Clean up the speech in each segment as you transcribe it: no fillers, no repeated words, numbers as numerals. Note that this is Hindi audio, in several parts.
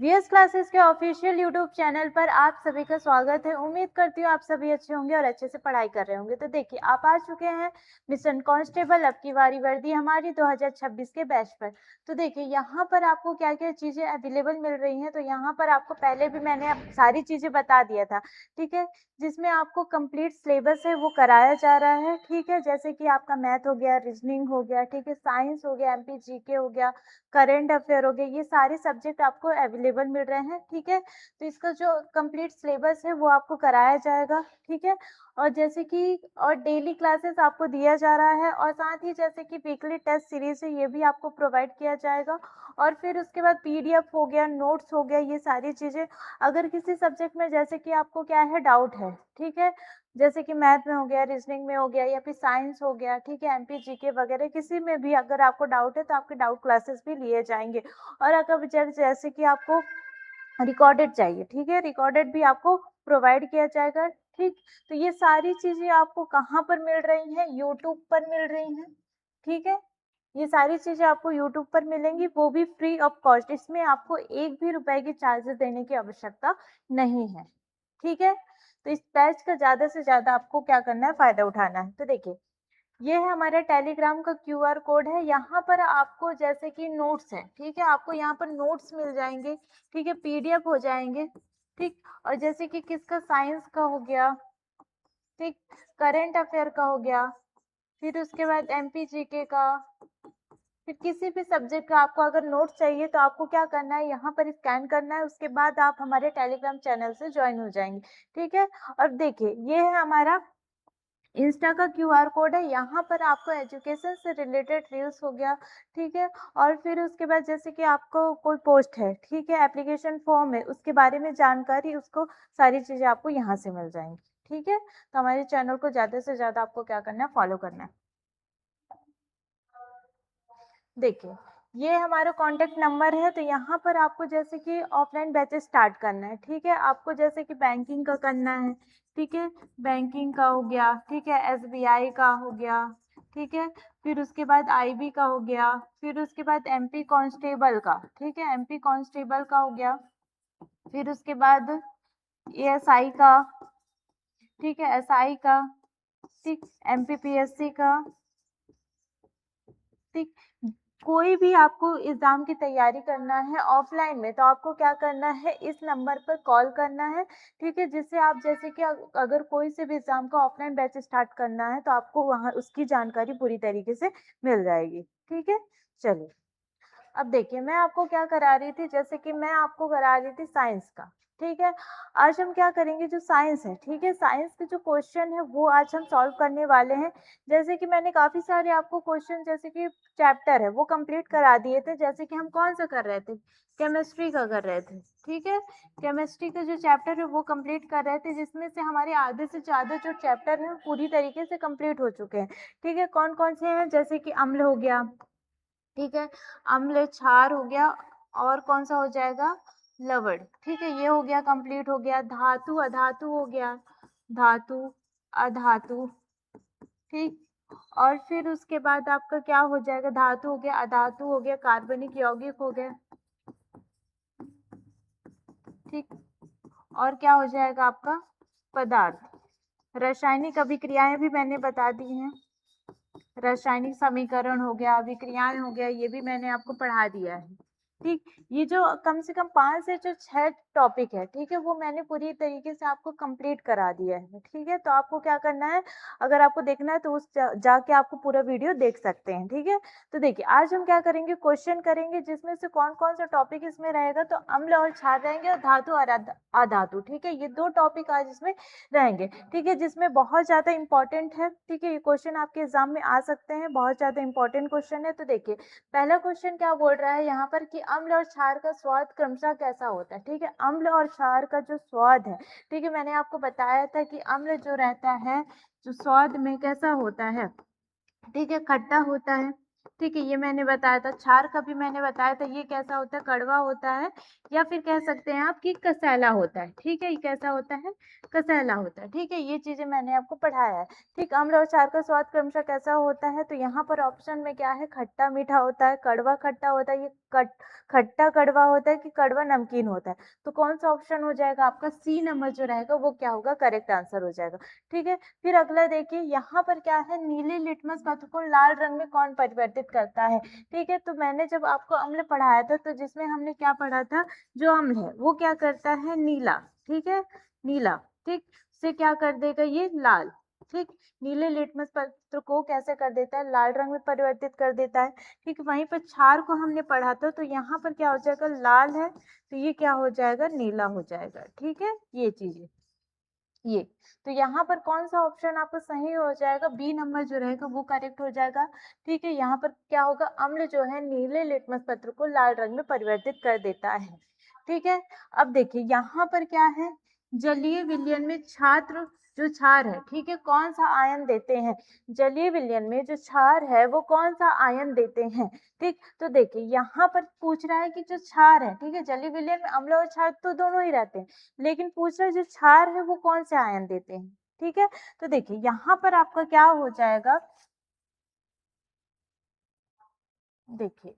वीएस क्लासेस के ऑफिशियल यूट्यूब चैनल पर आप सभी का स्वागत है। उम्मीद करती हूँ आप सभी अच्छे होंगे और अच्छे से पढ़ाई कर रहे होंगे। तो देखिए, आप आ चुके हैं मिशन कांस्टेबल अब की बारी वर्दी हमारी 2026 के बैच पर। तो देखिए, यहाँ पर आपको क्या क्या चीजें अवेलेबल मिल रही हैं। तो यहाँ पर आपको पहले भी मैंने सारी चीजें बता दिया था, ठीक है, जिसमें आपको कंप्लीट सिलेबस है वो कराया जा रहा है, ठीक है। जैसे कि आपका मैथ हो गया, रीजनिंग हो गया, ठीक है, साइंस हो गया, एमपी जीके हो गया, करंट अफेयर हो गए, ये सारे सब्जेक्ट आपको अवेलेबल मिल रहे हैं, ठीक है। तो इसका जो कंप्लीट सिलेबस है वो आपको कराया जाएगा, ठीक है। और जैसे कि और डेली क्लासेस आपको दिया जा रहा है, और साथ ही जैसे कि वीकली टेस्ट सीरीज है ये भी आपको प्रोवाइड किया जाएगा। और फिर उसके बाद पीडीएफ हो गया, नोट्स हो गया, ये सारी चीजें। अगर किसी सब्जेक्ट में जैसे कि आपको क्या है डाउट है, ठीक है, जैसे कि मैथ में हो गया, रीजनिंग में हो गया, या फिर साइंस हो गया, ठीक है, एमपी जीके वगैरह किसी में भी अगर आपको डाउट है तो आपके डाउट क्लासेस भी लिए जाएंगे। और अगर जैसे कि आपको रिकॉर्डेड चाहिए, ठीक है, रिकॉर्डेड भी आपको प्रोवाइड किया जाएगा, ठीक। तो ये सारी चीजें आपको कहाँ पर मिल रही हैं? यूट्यूब पर मिल रही हैं, ठीक है। ये सारी चीजें आपको यूट्यूब पर मिलेंगी, वो भी फ्री ऑफ कॉस्ट। इसमें आपको एक भी रुपए के चार्जेस देने की आवश्यकता नहीं है, ठीक है। तो इस बैच का ज्यादा से ज्यादा आपको क्या करना है, फायदा उठाना है। तो देखिए, ये है हमारा टेलीग्राम का क्यूआर कोड है। यहाँ पर आपको जैसे कि नोट्स है, ठीक है, आपको यहाँ पर नोट्स मिल जाएंगे, ठीक है, पीडीएफ हो जाएंगे, ठीक। और जैसे कि किसका, साइंस का हो गया, ठीक, करंट अफेयर का हो गया, फिर उसके बाद एमपी जीके का, फिर किसी भी सब्जेक्ट का आपको अगर नोट्स चाहिए तो आपको क्या करना है, यहाँ पर स्कैन करना है, उसके बाद आप हमारे टेलीग्राम चैनल से ज्वाइन हो जाएंगे, ठीक है। और देखिए, ये है हमारा इंस्टा का क्यूआर कोड है। यहाँ पर आपको एजुकेशन से रिलेटेड रील्स हो गया, ठीक है। और फिर उसके बाद जैसे कि आपको कोई पोस्ट है, ठीक है, एप्लीकेशन फॉर्म है, उसके बारे में जानकारी, उसको सारी चीजें आपको यहाँ से मिल जाएंगी, ठीक है। तो हमारे चैनल को ज्यादा से ज्यादा आपको क्या करना है, फॉलो करना है। देखिए, ये हमारा कांटेक्ट नंबर है। तो यहाँ पर आपको जैसे कि ऑफलाइन बैचेस स्टार्ट करना है, ठीक है, आपको जैसे कि बैंकिंग का करना है, ठीक है, बैंकिंग का हो गया, ठीक है, एसबीआई का हो गया, ठीक है, फिर उसके बाद आईबी का हो गया, फिर उसके बाद एमपी कांस्टेबल का, ठीक है, एमपी कांस्टेबल का हो गया, फिर उसके बाद एएसआई का, ठीक है, एसआई का, ठीक, एमपीपीएससी का, ठीक। कोई भी आपको एग्जाम की तैयारी करना है ऑफलाइन में तो आपको क्या करना है, इस नंबर पर कॉल करना है, ठीक है, जिससे आप जैसे कि अगर कोई से भी एग्जाम का ऑफलाइन बैच स्टार्ट करना है तो आपको वहां उसकी जानकारी पूरी तरीके से मिल जाएगी, ठीक है। चलिए, अब देखिए, मैं आपको क्या करा रही थी, जैसे कि मैं आपको करा रही थी साइंस का, ठीक है। आज हम क्या करेंगे, जो साइंस है, ठीक है, साइंस के जो क्वेश्चन है वो आज हम सॉल्व करने वाले हैं। जैसे कि मैंने काफी सारे आपको क्वेश्चन जैसे कि चैप्टर है वो कंप्लीट करा दिए थे। जैसे कि हम कौन सा कर रहे थे, केमिस्ट्री का कर रहे थे, ठीक है, केमिस्ट्री का जो चैप्टर है वो कंप्लीट कर रहे थे, जिसमें से हमारे आधे से ज्यादा जो चैप्टर है पूरी तरीके से कंप्लीट हो चुके हैं, ठीक है। कौन कौन से हैं, जैसे कि अम्ल हो गया, ठीक है, अम्ल क्षार हो गया, और कौन सा हो जाएगा, लवण, ठीक है, ये हो गया, कंप्लीट हो गया। धातु अधातु हो गया, धातु अधातु, ठीक। और फिर उसके बाद आपका क्या हो जाएगा, धातु हो गया, अधातु हो गया, कार्बनिक यौगिक हो गया, ठीक। और क्या हो जाएगा आपका, पदार्थ। रासायनिक अभिक्रियाएं भी मैंने बता दी हैं, रासायनिक समीकरण हो गया, अभिक्रियाएं हो गया, ये भी मैंने आपको पढ़ा दिया है, ठीक। ये जो कम से कम 5 से जो 6 टॉपिक है, ठीक है, वो मैंने पूरी तरीके से आपको कंप्लीट करा दिया है, ठीक है। तो आपको क्या करना है, अगर आपको देखना है तो उस जाके आपको पूरा वीडियो देख सकते हैं, ठीक है। तो देखिए, आज हम क्या करेंगे, क्वेश्चन करेंगे, जिसमें से कौन कौन सा टॉपिक इसमें रहेगा, तो अम्ल और क्षार रहेंगे, और धातु और अधातु, ठीक है, ये 2 टॉपिक आज इसमें रहेंगे, ठीक है, जिसमें बहुत ज्यादा इंपॉर्टेंट है, ठीक है, ये क्वेश्चन आपके एग्जाम में आ सकते हैं, बहुत ज्यादा इंपॉर्टेंट क्वेश्चन है। तो देखिए, पहला क्वेश्चन क्या बोल रहा है यहाँ पर कि अम्ल और क्षार का स्वाद क्रमशः कैसा होता है, ठीक है। अम्ल और क्षार का जो स्वाद है, ठीक है, मैंने आपको बताया था कि अम्ल जो रहता है, जो स्वाद में कैसा होता है, ठीक है, खट्टा होता है, ठीक है, ये मैंने बताया था। क्षार का भी मैंने बताया था, ये कैसा होता है, कड़वा होता है, या फिर कह सकते हैं आप कि कसैला होता है। ठीक है, ये कैसा होता है, कसैला होता है। ठीक है, ये चीजें मैंने आपको पढ़ाया है। ठीक, अम्ल और क्षार का स्वाद क्रमशः कैसा होता है, तो यहाँ पर ऑप्शन में क्या है, खट्टा मीठा होता है, कड़वा खट्टा होता है, ये खट्टा कड़वा होता है कि कड़वा नमकीन होता है। तो कौन सा ऑप्शन हो जाएगा आपका, सी नंबर जो रहेगा वो क्या होगा, करेक्ट आंसर हो जाएगा। ठीक है, फिर अगला देखिए, यहाँ पर क्या है, नीले लिटमस पत्र को लाल रंग में कौन परिवर्तित करता है। ठीक है, तो मैंने जब आपको अम्ल पढ़ाया था, तो जिसमें हमने क्या पढ़ा था, जो अम्ल है वो क्या करता है, नीला। ठीक है, नीला। ठीक, से क्या कर देगा, ये लाल। ठीक, नीले लिटमस पत्र को कैसे कर देता है, लाल रंग में परिवर्तित कर देता है। ठीक, वहीं पर क्षार को हमने पढ़ा था, तो यहाँ पर क्या हो जाएगा, लाल है तो ये क्या हो जाएगा, नीला हो जाएगा। ठीक है, ये चीजें, ये, तो यहाँ पर कौन सा ऑप्शन आपका सही हो जाएगा, बी नंबर जो रहेगा वो करेक्ट हो जाएगा। ठीक है, यहाँ पर क्या होगा, अम्ल जो है नीले लिटमस पत्र को लाल रंग में परिवर्तित कर देता है। ठीक है, अब देखिए यहाँ पर क्या है, जलीय विलयन में छात्र जो क्षार है, ठीक है, कौन सा आयन देते हैं, जलीय विलयन में जो क्षार है वो कौन सा आयन देते हैं। ठीक, तो देखिए यहाँ पर पूछ रहा है कि जो क्षार है, ठीक है, जलीय विलयन में अम्ल और क्षार तो दोनों ही रहते हैं, लेकिन पूछ रहा है जो क्षार है वो कौन से आयन देते हैं। ठीक है, तो देखिए यहाँ पर आपका क्या हो जाएगा, देखिए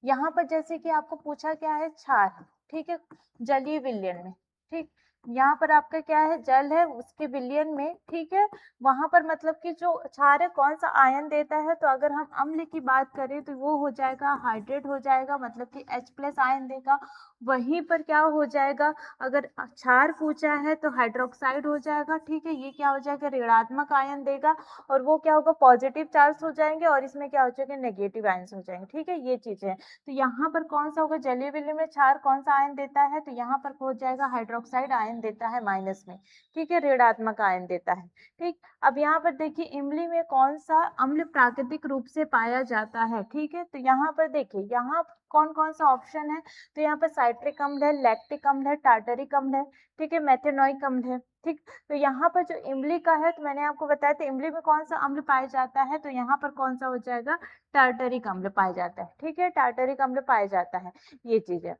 यहाँ पर जैसे कि आपको पूछा क्या है, क्षार, ठीक है, जलीय विलयन में। ठीक, यहाँ पर आपका क्या है, जल है, उसके विलयन में। ठीक है, वहां पर मतलब कि जो क्षार है कौन सा आयन देता है, तो अगर हम अम्ल की बात करें तो वो हो जाएगा हाइड्रेट हो जाएगा, मतलब कि H+ आयन देगा। वहीं पर क्या हो जाएगा, अगर क्षार पूछा है तो हाइड्रोक्साइड हो जाएगा। ठीक है, ये क्या हो जाएगा, ऋणात्मक आयन देगा, और वो क्या होगा, पॉजिटिव चार्ज हो जाएंगे, और इसमें क्या हो जाएगा, नेगेटिव आयंस हो जाएंगे। ठीक है, ये चीजें हैं। तो यहाँ पर कौन सा होगा, जलीय विलयन में क्षार कौन सा आयन देता है, तो यहाँ पर हो जाएगा हाइड्रोक्साइड आयन देता है माइनस में। ठीक है, ऋणात्मक आयन देता है। ठीक, अब यहाँ पर देखिए, इमली में कौन सा अम्ल प्राकृतिक रूप से पाया जाता है। ठीक है, तो यहाँ पर देखिए, यहाँ कौन कौन सा ऑप्शन है, तो यहाँ पर साइट्रिक अम्ल है, लैक्टिक अम्ल है, टार्टरिक अम्ल है, ठीक है, मेथेनोइक अम्ल है। ठीक, तो यहाँ पर जो इमली का है, तो मैंने आपको बताया था इमली में कौन सा अम्ल पाया जाता है, तो यहाँ पर कौन सा हो जाएगा, टार्टरिक अम्ल पाया जाता है। ठीक है, टार्टरिक अम्ल पाया जाता है, ये चीज है।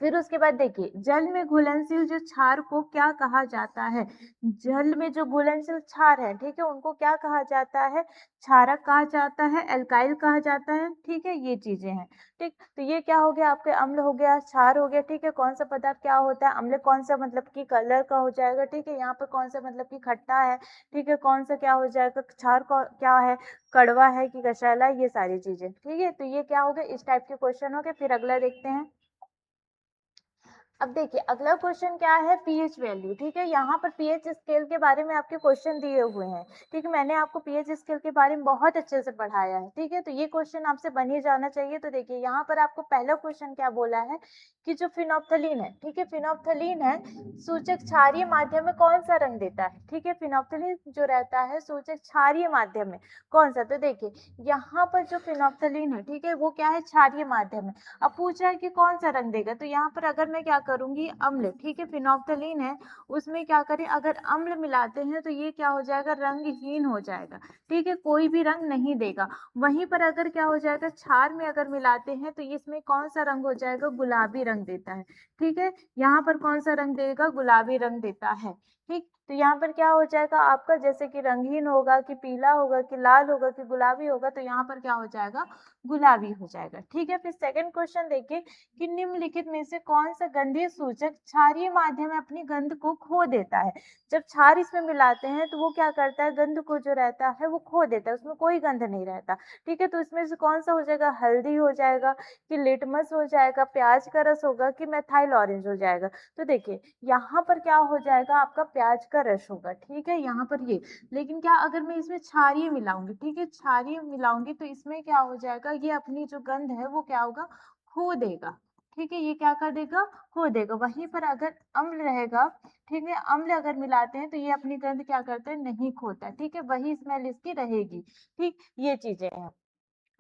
फिर उसके बाद देखिए, जल में घुलनशील जो क्षार को क्या कहा जाता है, जल में जो घुलनशील क्षार है, ठीक है, उनको क्या कहा जाता है, क्षारक कहा जाता है, एल्काइल कहा जाता है। ठीक है, ये चीजें हैं। ठीक, तो ये क्या हो गया, आपके अम्ल हो गया, क्षार हो गया। ठीक है, कौन सा पदार्थ क्या होता है, अम्ल कौन सा मतलब कि कलर का हो जाएगा। ठीक है, यहाँ पर कौन सा मतलब कि खट्टा है। ठीक है, कौन सा क्या हो जाएगा, क्षार का क्या है, कड़वा है कि गशाला, ये सारी चीजें। ठीक है, तो ये क्या हो गया, इस टाइप के क्वेश्चन हो गए। फिर अगला देखते हैं। अब देखिए, अगला क्वेश्चन क्या है, पीएच वैल्यू। ठीक है, यहाँ पर पीएच स्केल के बारे में आपके क्वेश्चन दिए हुए हैं। ठीक है, मैंने आपको पीएच स्केल के बारे में बहुत अच्छे से पढ़ाया है। ठीक है, तो ये क्वेश्चन आपसे बन ही जाना चाहिए। तो देखिए, यहाँ पर आपको पहला क्वेश्चन क्या बोला है, कि जो फिनोप्थलीन है, ठीक है, फिनोप्थलीन है, सूचक क्षारीय माध्यम में कौन सा रंग देता है। ठीक है, फिनोप्थलीन जो रहता है सूचक क्षारीय माध्यम में कौन सा, तो देखिए यहाँ पर जो फिनोप्थलीन है, ठीक है, वो क्या है, क्षारीय माध्यम में। अब पूछ रहा है कि कौन सा रंग देगा, तो यहाँ पर अगर मैं क्या करूंगी, अम्ल, ठीक है, फिनोप्थलीन है, उसमें क्या करें, अगर अम्ल मिलाते हैं तो ये क्या हो जाएगा, रंगहीन हो जाएगा। ठीक है, कोई भी रंग नहीं देगा। वहीं पर अगर क्या हो जाएगा, क्षार में अगर मिलाते हैं तो इसमें कौन सा रंग हो जाएगा, गुलाबी रंग देता है। ठीक है, यहाँ पर कौन सा रंग देगा, गुलाबी रंग देता है। ठीक, तो यहाँ पर क्या हो जाएगा आपका, जैसे कि रंगीन होगा कि पीला होगा कि लाल होगा कि गुलाबी होगा, तो यहाँ पर क्या हो जाएगा, गुलाबी हो जाएगा। ठीक है, फिर सेकंड क्वेश्चन देखिए, कि निम्नलिखित में से कौन सा गंधीय सूचक क्षारीय माध्यम में अपनी गंध को खो देता है। जब क्षार इसमें मिलाते हैं तो वो क्या करता है, गंध को जो रहता है वो खो देता है, उसमें कोई गंध नहीं रहता। ठीक है, तो इसमें से कौन सा हो जाएगा, हल्दी हो जाएगा कि लिटमस हो जाएगा, प्याज का रस होगा कि मेथाइल ऑरेंज हो जाएगा। तो देखिए यहाँ पर क्या हो जाएगा, आपका प्याज का रस होगा। ठीक है, यहाँ पर ये, लेकिन क्या अगर मैं इसमें क्षारीय मिलाऊंगी, ठीक है, क्षारीय मिलाऊंगी तो इसमें क्या हो जाएगा, ये अपनी जो गंध है वो क्या होगा, खो देगा। ठीक है, ये क्या कर देगा, खो देगा। वहीं पर अगर अम्ल रहेगा, ठीक है, अम्ल अगर मिलाते हैं तो ये अपनी गंध क्या करता है, नहीं खोता है। ठीक है, वही स्मेल इसकी रहेगी। ठीक, ये चीजें हैं।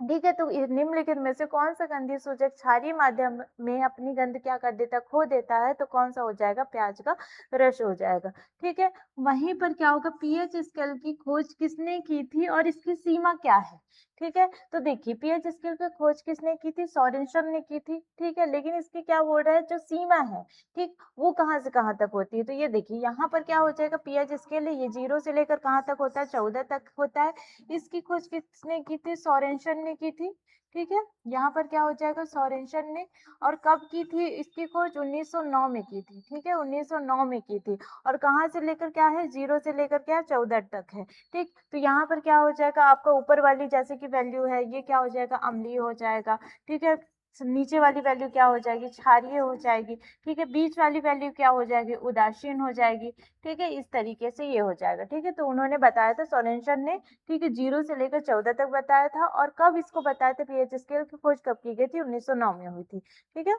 ठीक है, तो निम्नलिखित में से कौन सा गंधीय सूचक क्षारीय माध्यम में अपनी गंध क्या कर देता है, खो देता है, तो कौन सा हो जाएगा, प्याज का रस हो जाएगा। ठीक है, वहीं पर क्या होगा, पीएच स्केल की खोज किसने की थी और इसकी सीमा क्या है। ठीक है, तो देखिए पीएच स्केल की खोज किसने की थी, सोरेनसन ने की थी। ठीक है, लेकिन इसकी क्या बोल रहा है, जो सीमा है, ठीक, वो कहाँ से कहाँ तक होती है, तो ये देखिए यहाँ पर क्या हो जाएगा, पीएच स्केल है, ये 0 से लेकर कहाँ तक होता है, 14 तक होता है। इसकी खोज किसने की थी, सोरेनसन ने की थी। ठीक है, यहाँ पर क्या हो जाएगा, सोरेनसन ने। और कब की थी इसकी खोज, 1909 में की थी। ठीक है, 1909 में की थी। और कहाँ से लेकर क्या है, 0 से लेकर क्या 14 तक है। ठीक, तो यहाँ पर क्या हो जाएगा, आपका ऊपर वाली जैसे कि वैल्यू है, ये क्या हो जाएगा, अम्लीय हो जाएगा। ठीक है, नीचे वाली वैल्यू क्या हो जाएगी, क्षारीय हो जाएगी। ठीक है, बीच वाली वैल्यू क्या हो जाएगी, उदासीन हो जाएगी। ठीक है, इस तरीके से ये हो जाएगा। ठीक है, तो उन्होंने बताया था, सोरेनसन ने। ठीक है, 0 से लेकर 14 तक बताया था। और कब इसको बताया था, पीएच स्केल की खोज कब की गई थी, 1909 में हुई थी। ठीक है,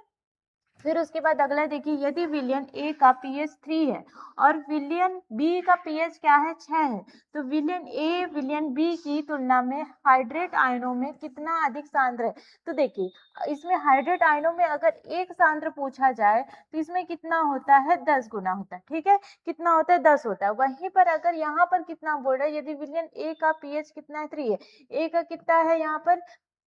फिर उसके बाद अगला देखिए, यदि विलयन ए का पीएच 3 है और विलयन बी का पीएच क्या है, 6 है, तो विलयन ए विलयन बी की तुलना में हाइड्रेट आयनों में कितना अधिक सांद्र है। तो देखिए इसमें हाइड्रेट आयनों में अगर एक सांद्र पूछा जाए तो इसमें कितना होता है, 10 गुना होता है। ठीक है, कितना होता है, 10 होता है। वहीं पर अगर यहाँ पर कितना बोल रहा है, यदि विलयन ए का पीएच कितना है, 3 है, ए का कितना है यहाँ पर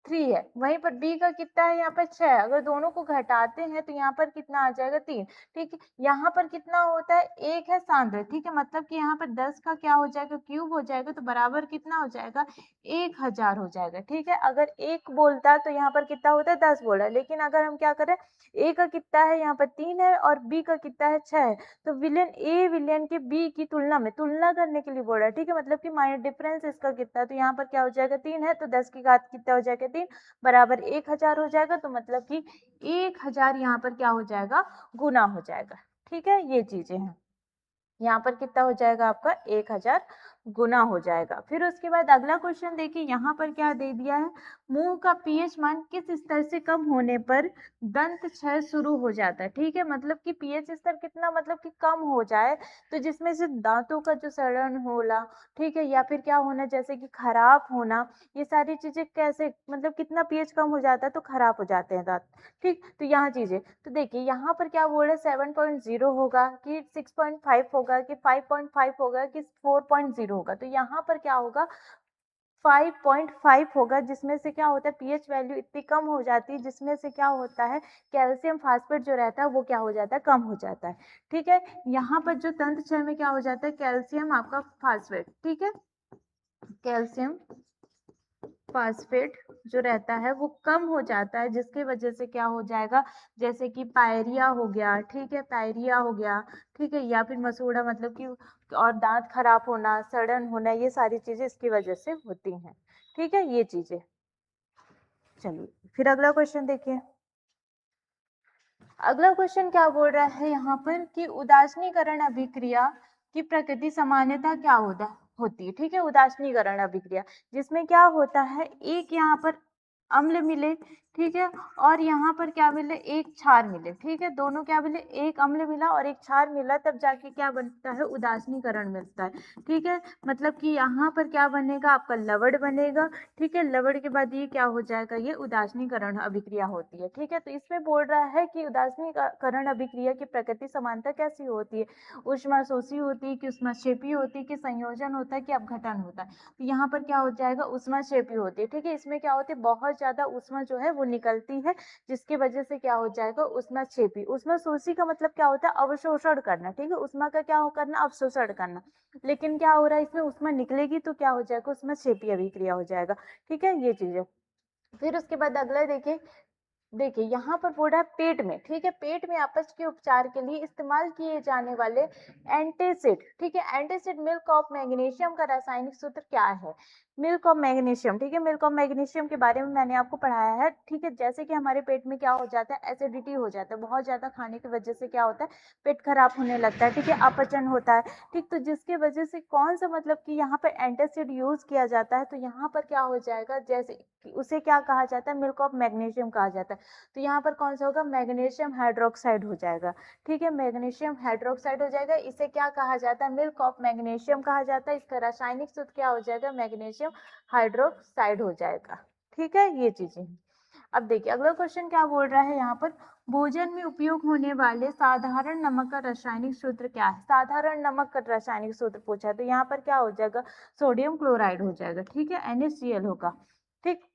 3 है, वहीं पर बी का कितना है यहाँ पर 6 है। अगर दोनों को घटाते हैं तो यहाँ पर कितना आ जाएगा, 3। ठीक है, यहाँ पर कितना होता है, 1 है सांद्र। ठीक है, मतलब कि यहाँ पर 10 का क्या हो जाएगा, क्यूब हो जाएगा, तो बराबर कितना हो जाएगा, 1000 हो जाएगा। ठीक है, अगर एक बोलता तो यहाँ पर कितना होता है, 10 बोला, लेकिन अगर हम क्या करें, ए का कितना है यहाँ पर 3 है और बी का कितना है 6 है, तो विलेन ए विलेन के बी की तुलना में, तुलना करने के लिए बोल रहा है। ठीक है, मतलब कि माइनस डिफरेंस इसका कितना है, तो यहाँ पर क्या हो जाएगा, 3 है, तो 10 की घात कितना हो जाएगा, 3 बराबर 1000 हो जाएगा। तो मतलब कि 1000 यहाँ पर क्या हो जाएगा, गुना हो जाएगा। ठीक है, ये चीजें हैं, यहाँ पर कितना हो जाएगा आपका, 1000 गुना हो जाएगा। फिर उसके बाद अगला क्वेश्चन देखिए, यहाँ पर क्या दे दिया है, मुंह का पीएच मान किस स्तर से कम होने पर दंत क्षय शुरू हो जाता है। ठीक है, मतलब कि पीएच स्तर कितना, मतलब कि कम हो जाए, तो जिसमें से दांतों का जो सड़न होला, ठीक है, या फिर क्या होना, जैसे कि खराब होना, ये सारी चीजें कैसे, मतलब कितना पीएच कम हो जाता है तो खराब हो जाते हैं दांत। ठीक, तो यहाँ चीजें, तो देखिए यहाँ पर क्या बोल रहे हैं, 7.0 होगा कि 6.5 होगा कि 5.5 होगा कि 4.0 होगा, तो यहाँ पर क्या होगा, 5.5 होगा, जिसमें से क्या होता है, पीएच वैल्यू इतनी कम हो जाती है, जिसमें से क्या होता है, कैल्शियम फास्फेट जो रहता है वो क्या हो जाता है, कम हो जाता है। ठीक है, यहाँ पर जो तंत्र क्षय में क्या हो जाता है, कैल्शियम आपका फास्फेट, ठीक है, कैल्शियम फास्फेट जो रहता है वो कम हो जाता है, जिसकी वजह से क्या हो जाएगा, जैसे कि पायरिया हो गया, ठीक है, पायरिया हो गया, ठीक है, या फिर मसूड़ा, मतलब कि और दांत खराब होना, सड़न होना, ये सारी चीजें इसकी वजह से होती हैं। ठीक है, ये चीजें। चलिए फिर अगला क्वेश्चन देखिए, अगला क्वेश्चन क्या बोल रहा है यहाँ पर कि उदासीनीकरण अभिक्रिया की प्रकृति सामान्यतः क्या होती है। ठीक है, उदासीनीकरण अभिक्रिया जिसमें क्या होता है, एक यहाँ पर अम्ल मिले, ठीक है, और यहाँ पर क्या मिले, एक क्षार मिले। ठीक है, दोनों क्या मिले, एक अम्ल मिला और एक क्षार मिला, तब जाके क्या बनता है, उदासीनीकरण मिलता है। ठीक है, मतलब कि यहाँ पर क्या बनेगा, आपका लवण बनेगा। ठीक है, लवण के बाद ये क्या हो जाएगा, ये उदासीनीकरण अभिक्रिया होती है। ठीक है, तो इसमें बोल रहा है कि उदासीनीकरण अभिक्रिया की प्रकृति समानता कैसी होती है, ऊष्माशोषी होती है कि ऊष्माक्षेपी होती है कि संयोजन होता है कि अपघटन होता है। तो यहाँ पर क्या हो जाएगा, ऊष्माक्षेपी होती है। ठीक है, इसमें क्या होती है, बहुत ज्यादा ऊष्मा जो है वो निकलती है, जिसकी वजह से क्या हो जाएगा, ऊष्माक्षेपी। ऊष्माशोषी का मतलब क्या होता है, अवशोषण करना। ठीक है, ऊष्मा का क्या हो करना, अवशोषण करना। लेकिन क्या हो रहा है, इसमें ऊष्मा निकलेगी तो क्या हो जाएगा, ऊष्माक्षेपी अभिक्रिया हो जाएगा। ठीक है, ये चीज है। फिर उसके बाद अगला देखिए यहाँ पर बोल रहा है पेट में, ठीक है, पेट में अपच के उपचार के लिए इस्तेमाल किए जाने वाले एंटासिड, ठीक है, एंटासिड मिल्क ऑफ मैग्नीशियम का रासायनिक सूत्र क्या है, मिल्क ऑफ मैग्नीशियम। ठीक है, मिल्क ऑफ मैग्नीशियम के बारे में मैंने आपको पढ़ाया है। ठीक है, जैसे कि हमारे पेट में क्या हो जाता है, एसिडिटी हो जाता है, बहुत ज्यादा खाने की वजह से क्या होता है, पेट खराब होने लगता है। ठीक है, अपचन होता है। ठीक, तो जिसकी वजह से कौन सा, मतलब कि यहाँ पर एंटासिड यूज किया जाता है, तो यहाँ पर क्या हो जाएगा, जैसे उसे क्या कहा जाता है, मिल्क ऑफ मैग्नीशियम कहा जाता है। तो यहाँ पर कौन सा होगा, मैग्नीशियम हाइड्रोक्साइड हो जाएगा। ठीक है, मैग्नीशियम हाइड्रोक्साइड हो जाएगा, इसे क्या कहा जाता है, मिल्क ऑफ मैग्नीशियम कहा जाता है। इसका रासायनिक सूत्र क्या हो जाएगा, मैग्नीशियम हाइड्रोक्साइड हो जाएगा। ठीक है, ये चीजें। अब देखिए अगला क्वेश्चन क्या बोल रहा है यहाँ पर, भोजन में उपयोग होने वाले साधारण नमक का रासायनिक सूत्र क्या है। साधारण नमक का रासायनिक सूत्र पूछा है, तो यहाँ पर क्या हो जाएगा, सोडियम क्लोराइड हो जाएगा, ठीक है, NaCl होगा, ठीक।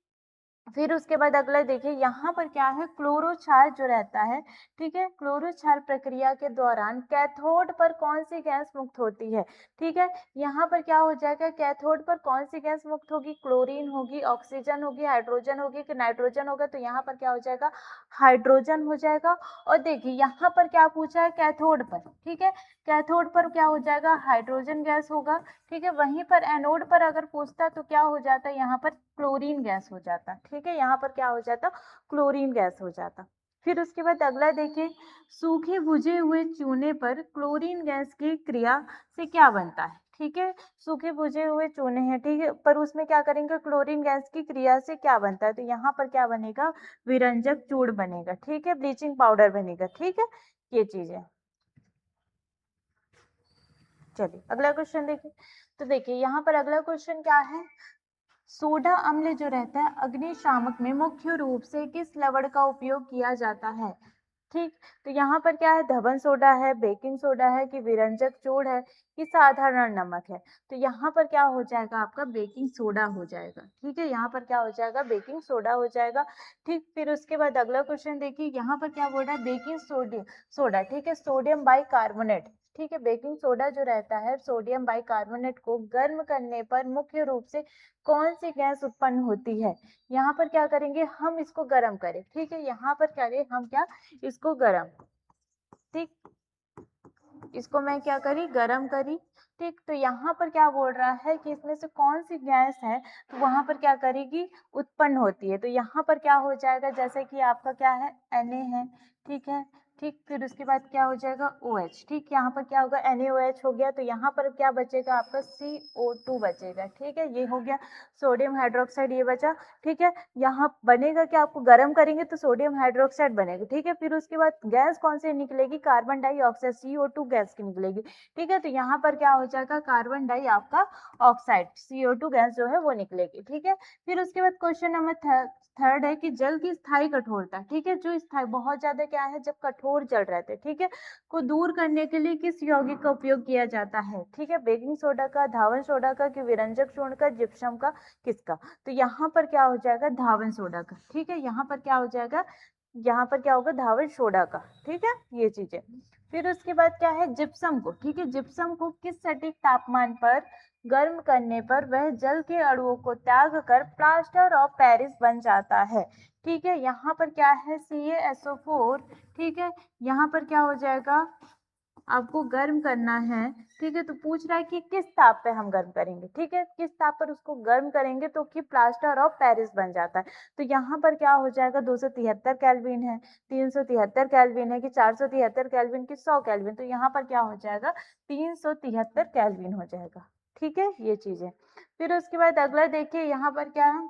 फिर उसके बाद अगला देखिए यहाँ पर क्या है, क्लोरो क्षार जो रहता है, ठीक है, क्लोरो क्षार प्रक्रिया के दौरान कैथोड पर कौन सी गैस मुक्त होती है, ठीक है। यहाँ पर क्या हो जाएगा, कैथोड पर कौन सी गैस मुक्त होगी, क्लोरीन होगी, ऑक्सीजन होगी, हाइड्रोजन होगी कि नाइट्रोजन होगा, तो यहाँ पर क्या हो जाएगा, हाइड्रोजन हो जाएगा। और देखिए यहाँ पर क्या पूछा है, कैथोड पर, ठीक है, कैथोड पर क्या हो जाएगा, हाइड्रोजन गैस होगा, ठीक है। वहीं पर एनोड पर अगर पूछता तो क्या हो जाता, यहाँ पर क्लोरीन गैस हो जाता, ठीक है, यहाँ पर क्या हो जाता, क्लोरीन गैस हो जाता। फिर उसके बाद अगला देखिए, सूखे भुजे हुए चूने पर क्लोरीन गैस की क्रिया से क्या बनता है, ठीक है, सूखे भुजे हुए चूने हैं, ठीक है, पर उसमें क्या करेंगे, क्लोरीन गैस की क्रिया से क्या बनता है, तो यहाँ पर क्या बनेगा, विरंजक चूर्ण बनेगा, ठीक है, ब्लीचिंग पाउडर बनेगा, ठीक है, ये चीज है। चलिए अगला क्वेश्चन देखिए, तो देखिए यहाँ पर अगला क्वेश्चन क्या है, सोडा अम्ल जो रहता है अग्निशामक में मुख्य रूप से किस लवण का उपयोग किया जाता है, ठीक। तो यहाँ पर क्या है, धवन सोडा है, बेकिंग सोडा है कि विरंजक चूर्ण है कि साधारण नमक है, तो यहाँ पर क्या हो जाएगा, आपका बेकिंग सोडा हो जाएगा, ठीक है, यहाँ पर क्या हो जाएगा, बेकिंग सोडा हो जाएगा, ठीक। फिर उसके बाद अगला क्वेश्चन देखिए, यहाँ पर क्या बोल रहा है, बेकिंग सोडा, ठीक है, सोडियम बाइकार्बोनेट, ठीक है, बेकिंग सोडा जो रहता है सोडियम बाइकार्बोनेट को गर्म करने पर मुख्य रूप से कौन सी गैस उत्पन्न होती है। यहाँ पर क्या करेंगे, हम इसको गर्म करें, ठीक है, यहाँ पर करें हम क्या, इसको गरम, ठीक, इसको मैं क्या करी, गरम करी, ठीक। तो यहाँ पर क्या बोल रहा है कि इसमें से कौन सी गैस है, तो वहां पर क्या करेगी, उत्पन्न होती है, तो यहाँ पर क्या हो जाएगा, जैसे कि आपका क्या है, Na है, ठीक है, ठीक। फिर उसके बाद क्या हो जाएगा, OH, ठीक, यहाँ पर क्या होगा, NaOH हो गया, तो यहाँ पर क्या बचेगा आपका, CO2 बचेगा, ठीक है, ये हो गया सोडियम हाइड्रोक्साइड, ये बचा, ठीक है। यहाँ बनेगा क्या, आपको गर्म करेंगे तो सोडियम हाइड्रोक्साइड बनेगा, ठीक है। फिर उसके बाद गैस कौन सी निकलेगी, कार्बन डाइऑक्साइड, CO2 गैस की निकलेगी, ठीक है। तो यहाँ पर क्या हो जाएगा, कार्बन डाई आपका ऑक्साइड, CO2 गैस जो है वो निकलेगी, ठीक है। फिर उसके बाद क्वेश्चन नंबर थर्ड है कि जल की स्थायी कठोरता, ठीक है, जो स्थायी बहुत ज्यादा क्या है, जब कठोर जल रहते, ठीक है, को दूर करने के लिए किस यौगिक का उपयोग किया जाता है, ठीक है, बेकिंग सोडा का, धावन सोडा का कि विरंजक चूर्ण का, जिप्सम का, किसका, तो यहाँ पर क्या हो जाएगा, धावन सोडा का, ठीक है, यहाँ पर क्या हो जाएगा, यहाँ पर क्या होगा, धावन सोडा का, ठीक है, ये चीजें। फिर उसके बाद क्या है, जिप्सम को, ठीक है, जिप्सम को किस सटीक तापमान पर गर्म करने पर वह जल के अणुओं को त्याग कर प्लास्टर ऑफ पेरिस बन जाता है, ठीक है, यहाँ पर क्या है, CaSO4, ठीक है, यहाँ पर क्या हो जाएगा, आपको गर्म करना है, ठीक है, तो पूछ रहा है कि किस ताप पे हम गर्म करेंगे, ठीक है, किस ताप पर उसको गर्म करेंगे तो कि प्लास्टर ऑफ पेरिस बन जाता है, तो यहाँ पर क्या हो जाएगा, 273 केल्विन है, 373 केल्विन है कि 473 केल्विन की 100 केल्विन, तो यहाँ पर क्या हो जाएगा, 373 केल्विन हो जाएगा, ठीक है, ये चीजें। फिर उसके बाद अगला देखिए, यहाँ पर क्या है,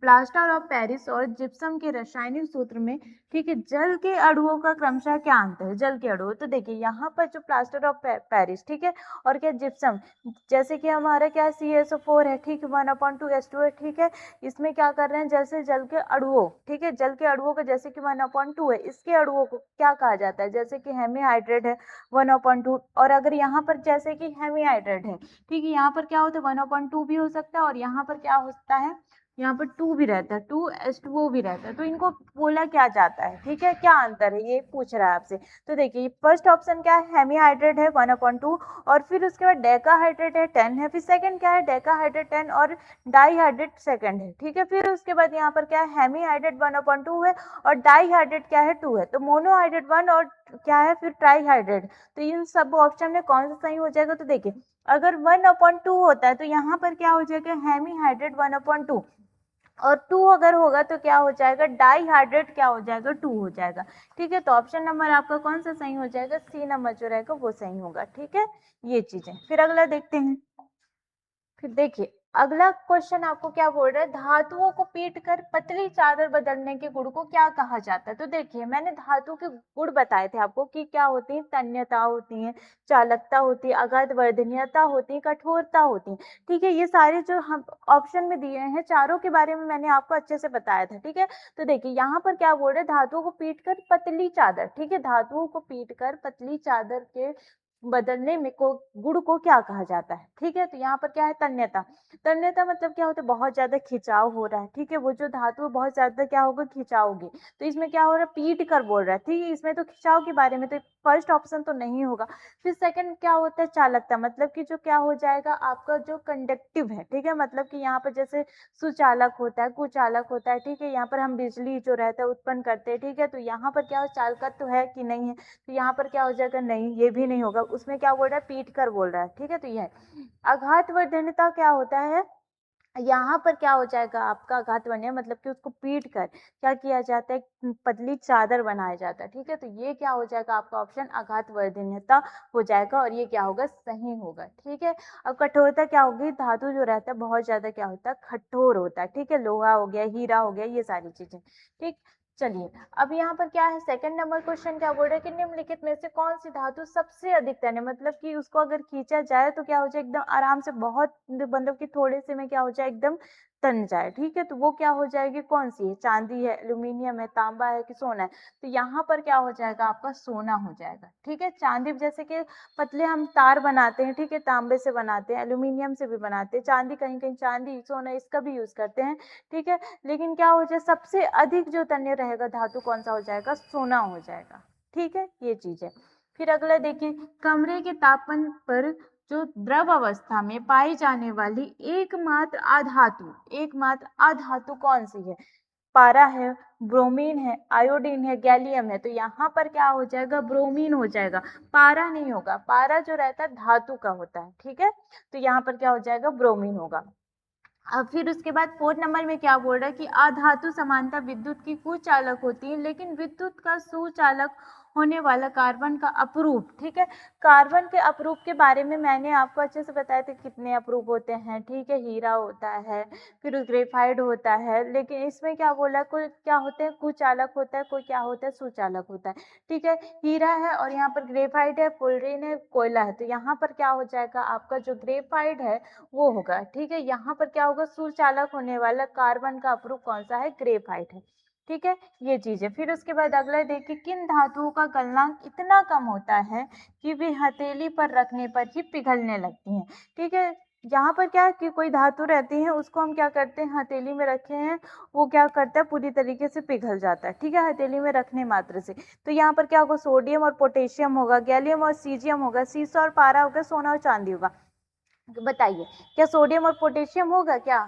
प्लास्टर ऑफ पेरिस और जिप्सम के रासायनिक सूत्र में, ठीक है, जल के अणुओं का क्रमशः क्या अंतर है, जल के अणु, तो देखिए यहाँ पर जो प्लास्टर ऑफ पेरिस, ठीक है, और क्या जिप्सम, जैसे कि हमारा क्या CaSO4 है, ठीक है, 1/2 है, ठीक है, इसमें क्या कर रहे हैं, जैसे जल के अणुओं, ठीक है, जल के अणुओं का जैसे कि 1/2 है, इसके अणुओं को क्या कहा जाता है, जैसे कि हेमीहाइड्रेट है 1/2, और अगर यहाँ पर जैसे कि हेमीहाइड्रेट है, ठीक है, यहाँ पर क्या होता है 1/2 भी हो सकता है, और यहाँ पर क्या होता है, यहाँ पर 2 भी रहता है, 2H2O भी रहता है, तो इनको बोला क्या जाता है, ठीक है, क्या अंतर है, ये पूछ रहा है आपसे। तो देखिए फर्स्ट ऑप्शन क्या है, हेमीहाइड्रेट है 1/2, और फिर उसके बाद डेकाहाइड्रेट है 10 है, फिर सेकंड क्या है, डेकाहाइड्रेट 10 और डाईहाइड्रेट सेकंड है, ठीक है। फिर उसके बाद यहाँ पर क्या है, हेमीहाइड्रेट 1/2 है और डाईहाइड्रेट क्या है 2 है, तो मोनोहाइड्रेट 1 और क्या है फिर ट्राईहाइड्रेट, तो इन सब ऑप्शन में कौन सा सही हो जाएगा, तो देखिए अगर 1/2 होता है तो यहाँ पर क्या हो जाएगा, हेमीहाइड्रेट 1/2, और 2 अगर होगा तो क्या हो जाएगा, डाईहाइड्रेट क्या हो जाएगा, 2 हो जाएगा, ठीक है। तो ऑप्शन नंबर आपका कौन सा सही हो जाएगा, C नंबर जो रहेगा वो सही होगा, ठीक है, ये चीजें। फिर अगला देखते हैं, फिर देखिए अगला क्वेश्चन आपको क्या बोल रहा है, धातुओं को पीटकर पतली चादर बदलने के गुण को क्या कहा जाता है। तो देखिए मैंने धातु के गुण बताए थे आपको कि क्या होती है, तन्यता होती है, चालकता होती है, अगाध वर्धनीयता होती है, कठोरता होती है। ठीक है, ये सारे जो हम ऑप्शन में दिए हैं चारों के बारे में मैंने आपको अच्छे से बताया था। ठीक है, तो देखिए यहाँ पर क्या बोल रहे हैं, धातुओं को पीट कर पतली चादर। ठीक है, धातुओं को पीट कर पतली चादर के बदलने में को गुण को क्या कहा जाता है। ठीक है, तो यहाँ पर क्या है, तन्यता। तन्यता मतलब क्या होता है, बहुत ज्यादा खिंचाव हो रहा है। ठीक है, वो जो धातु है बहुत ज्यादा क्या होगा, खिंचाव होगी। तो इसमें क्या हो रहा है, पीट कर बोल रहा है। ठीक है, इसमें तो खिंचाव के बारे में, तो फर्स्ट ऑप्शन तो नहीं होगा। फिर सेकंड क्या होता है, चालकता, मतलब कि जो क्या हो जाएगा आपका जो कंडक्टिव है। ठीक है, मतलब कि यहाँ पर जैसे सुचालक होता है, कुचालक होता है। ठीक है, यहाँ पर हम बिजली जो रहता है उत्पन्न करते हैं। ठीक है, तो यहाँ पर क्या हो, चालकत्व है कि नहीं है, तो यहाँ पर क्या हो जाएगा, नहीं, ये भी नहीं होगा। उसमें क्या बोल रहा है, पीट कर बोल रहा है। ठीक है, तो यह आघात वर्धनता क्या होता है, यहाँ पर क्या हो जाएगा आपका, आघात वर्धन मतलब कि उसको पीट कर क्या किया जाता है, पतली चादर बनाया जाता है। ठीक है, तो ये क्या हो जाएगा आपका ऑप्शन, आघात वर्धन्यता हो जाएगा, और ये क्या होगा, सही होगा। ठीक है, अब कठोरता क्या होगी, धातु जो रहता है बहुत ज्यादा क्या होता है, कठोर होता है। ठीक है, लोहा हो गया, हीरा हो गया, ये सारी चीजें। ठीक, चलिए अब यहाँ पर क्या है, सेकंड नंबर क्वेश्चन क्या बोल रहा है कि निम्नलिखित में से कौन सी धातु सबसे अधिक तन है, मतलब कि उसको अगर खींचा जाए तो क्या हो जाए, एकदम आराम से, बहुत मतलब कि थोड़े से में क्या हो जाए, एकदम तन जाए। ठीक है, तो वो क्या हो जाएगी, कौन सी है, चांदी है, एल्यूमिनियम है, तांबा है कि सोना है। तो यहाँ पर क्या हो जाएगा आपका, सोना हो जाएगा। ठीक है, चांदी जैसे कि पतले हम तार बनाते हैं। ठीक है, तांबे से बनाते हैं, एल्यूमिनियम से भी बनाते हैं, चांदी कहीं कहीं चांदी सोना इसका भी यूज करते हैं। ठीक है, लेकिन क्या हो जाए, सबसे अधिक जो तन्य रहेगा धातु कौन सा हो जाएगा, सोना हो जाएगा। ठीक है, ये चीज है। फिर अगला देखिए, कमरे के तापमान पर जो द्रव अवस्था में पाई जाने वाली एकमात्र अधातु कौन सी है, पारा है, ब्रोमीन है, आयोडीन है, गैलियम है। तो यहाँ पर क्या हो जाएगा, ब्रोमीन हो जाएगा, पारा नहीं होगा। पारा जो रहता है धातु का होता है। ठीक है, तो यहाँ पर क्या हो जाएगा, ब्रोमीन होगा। अब फिर उसके बाद फोर्थ नंबर में क्या बोल रहा है कि अधातु समानता विद्युत की कुचालक होती है, लेकिन विद्युत का सुचालक होने वाला कार्बन का अपरूप। ठीक है, कार्बन के अपरूप के बारे में मैंने आपको अच्छे से बताया था, कितने अपरूप होते हैं। ठीक है, हीरा होता है, फिर ग्रेफाइड होता है, लेकिन इसमें क्या बोला, कोई क्या होते हैं, कुचालक होता है, कोई क्या होता है, सुचालक होता है। ठीक है, हीरा है और यहाँ पर ग्रेफाइड है, फुलरीन है, कोयला है। तो यहाँ पर क्या हो जाएगा आपका, जो ग्रेफाइड है वो होगा। ठीक है, यहाँ पर क्या होगा, सुचालक होने वाला कार्बन का अपरूप कौन सा है, ग्रेफाइट है। ठीक है, ये चीज है। फिर उसके बाद अगला देखिए, किन धातुओं का गलनांक इतना कम होता है कि वे हथेली पर रखने पर ही पिघलने लगती हैं। ठीक है, यहाँ पर क्या है कि कोई धातु रहती है, उसको हम क्या करते हैं, हथेली में रखे हैं, वो क्या करता है, पूरी तरीके से पिघल जाता है। ठीक है, हथेली में रखने मात्र से। तो यहाँ पर क्या होगा, सोडियम और पोटेशियम होगा, गैलियम और सीजियम होगा, सीसा और पारा होगा, सोना और चांदी होगा। बताइए, क्या सोडियम और पोटेशियम होगा क्या।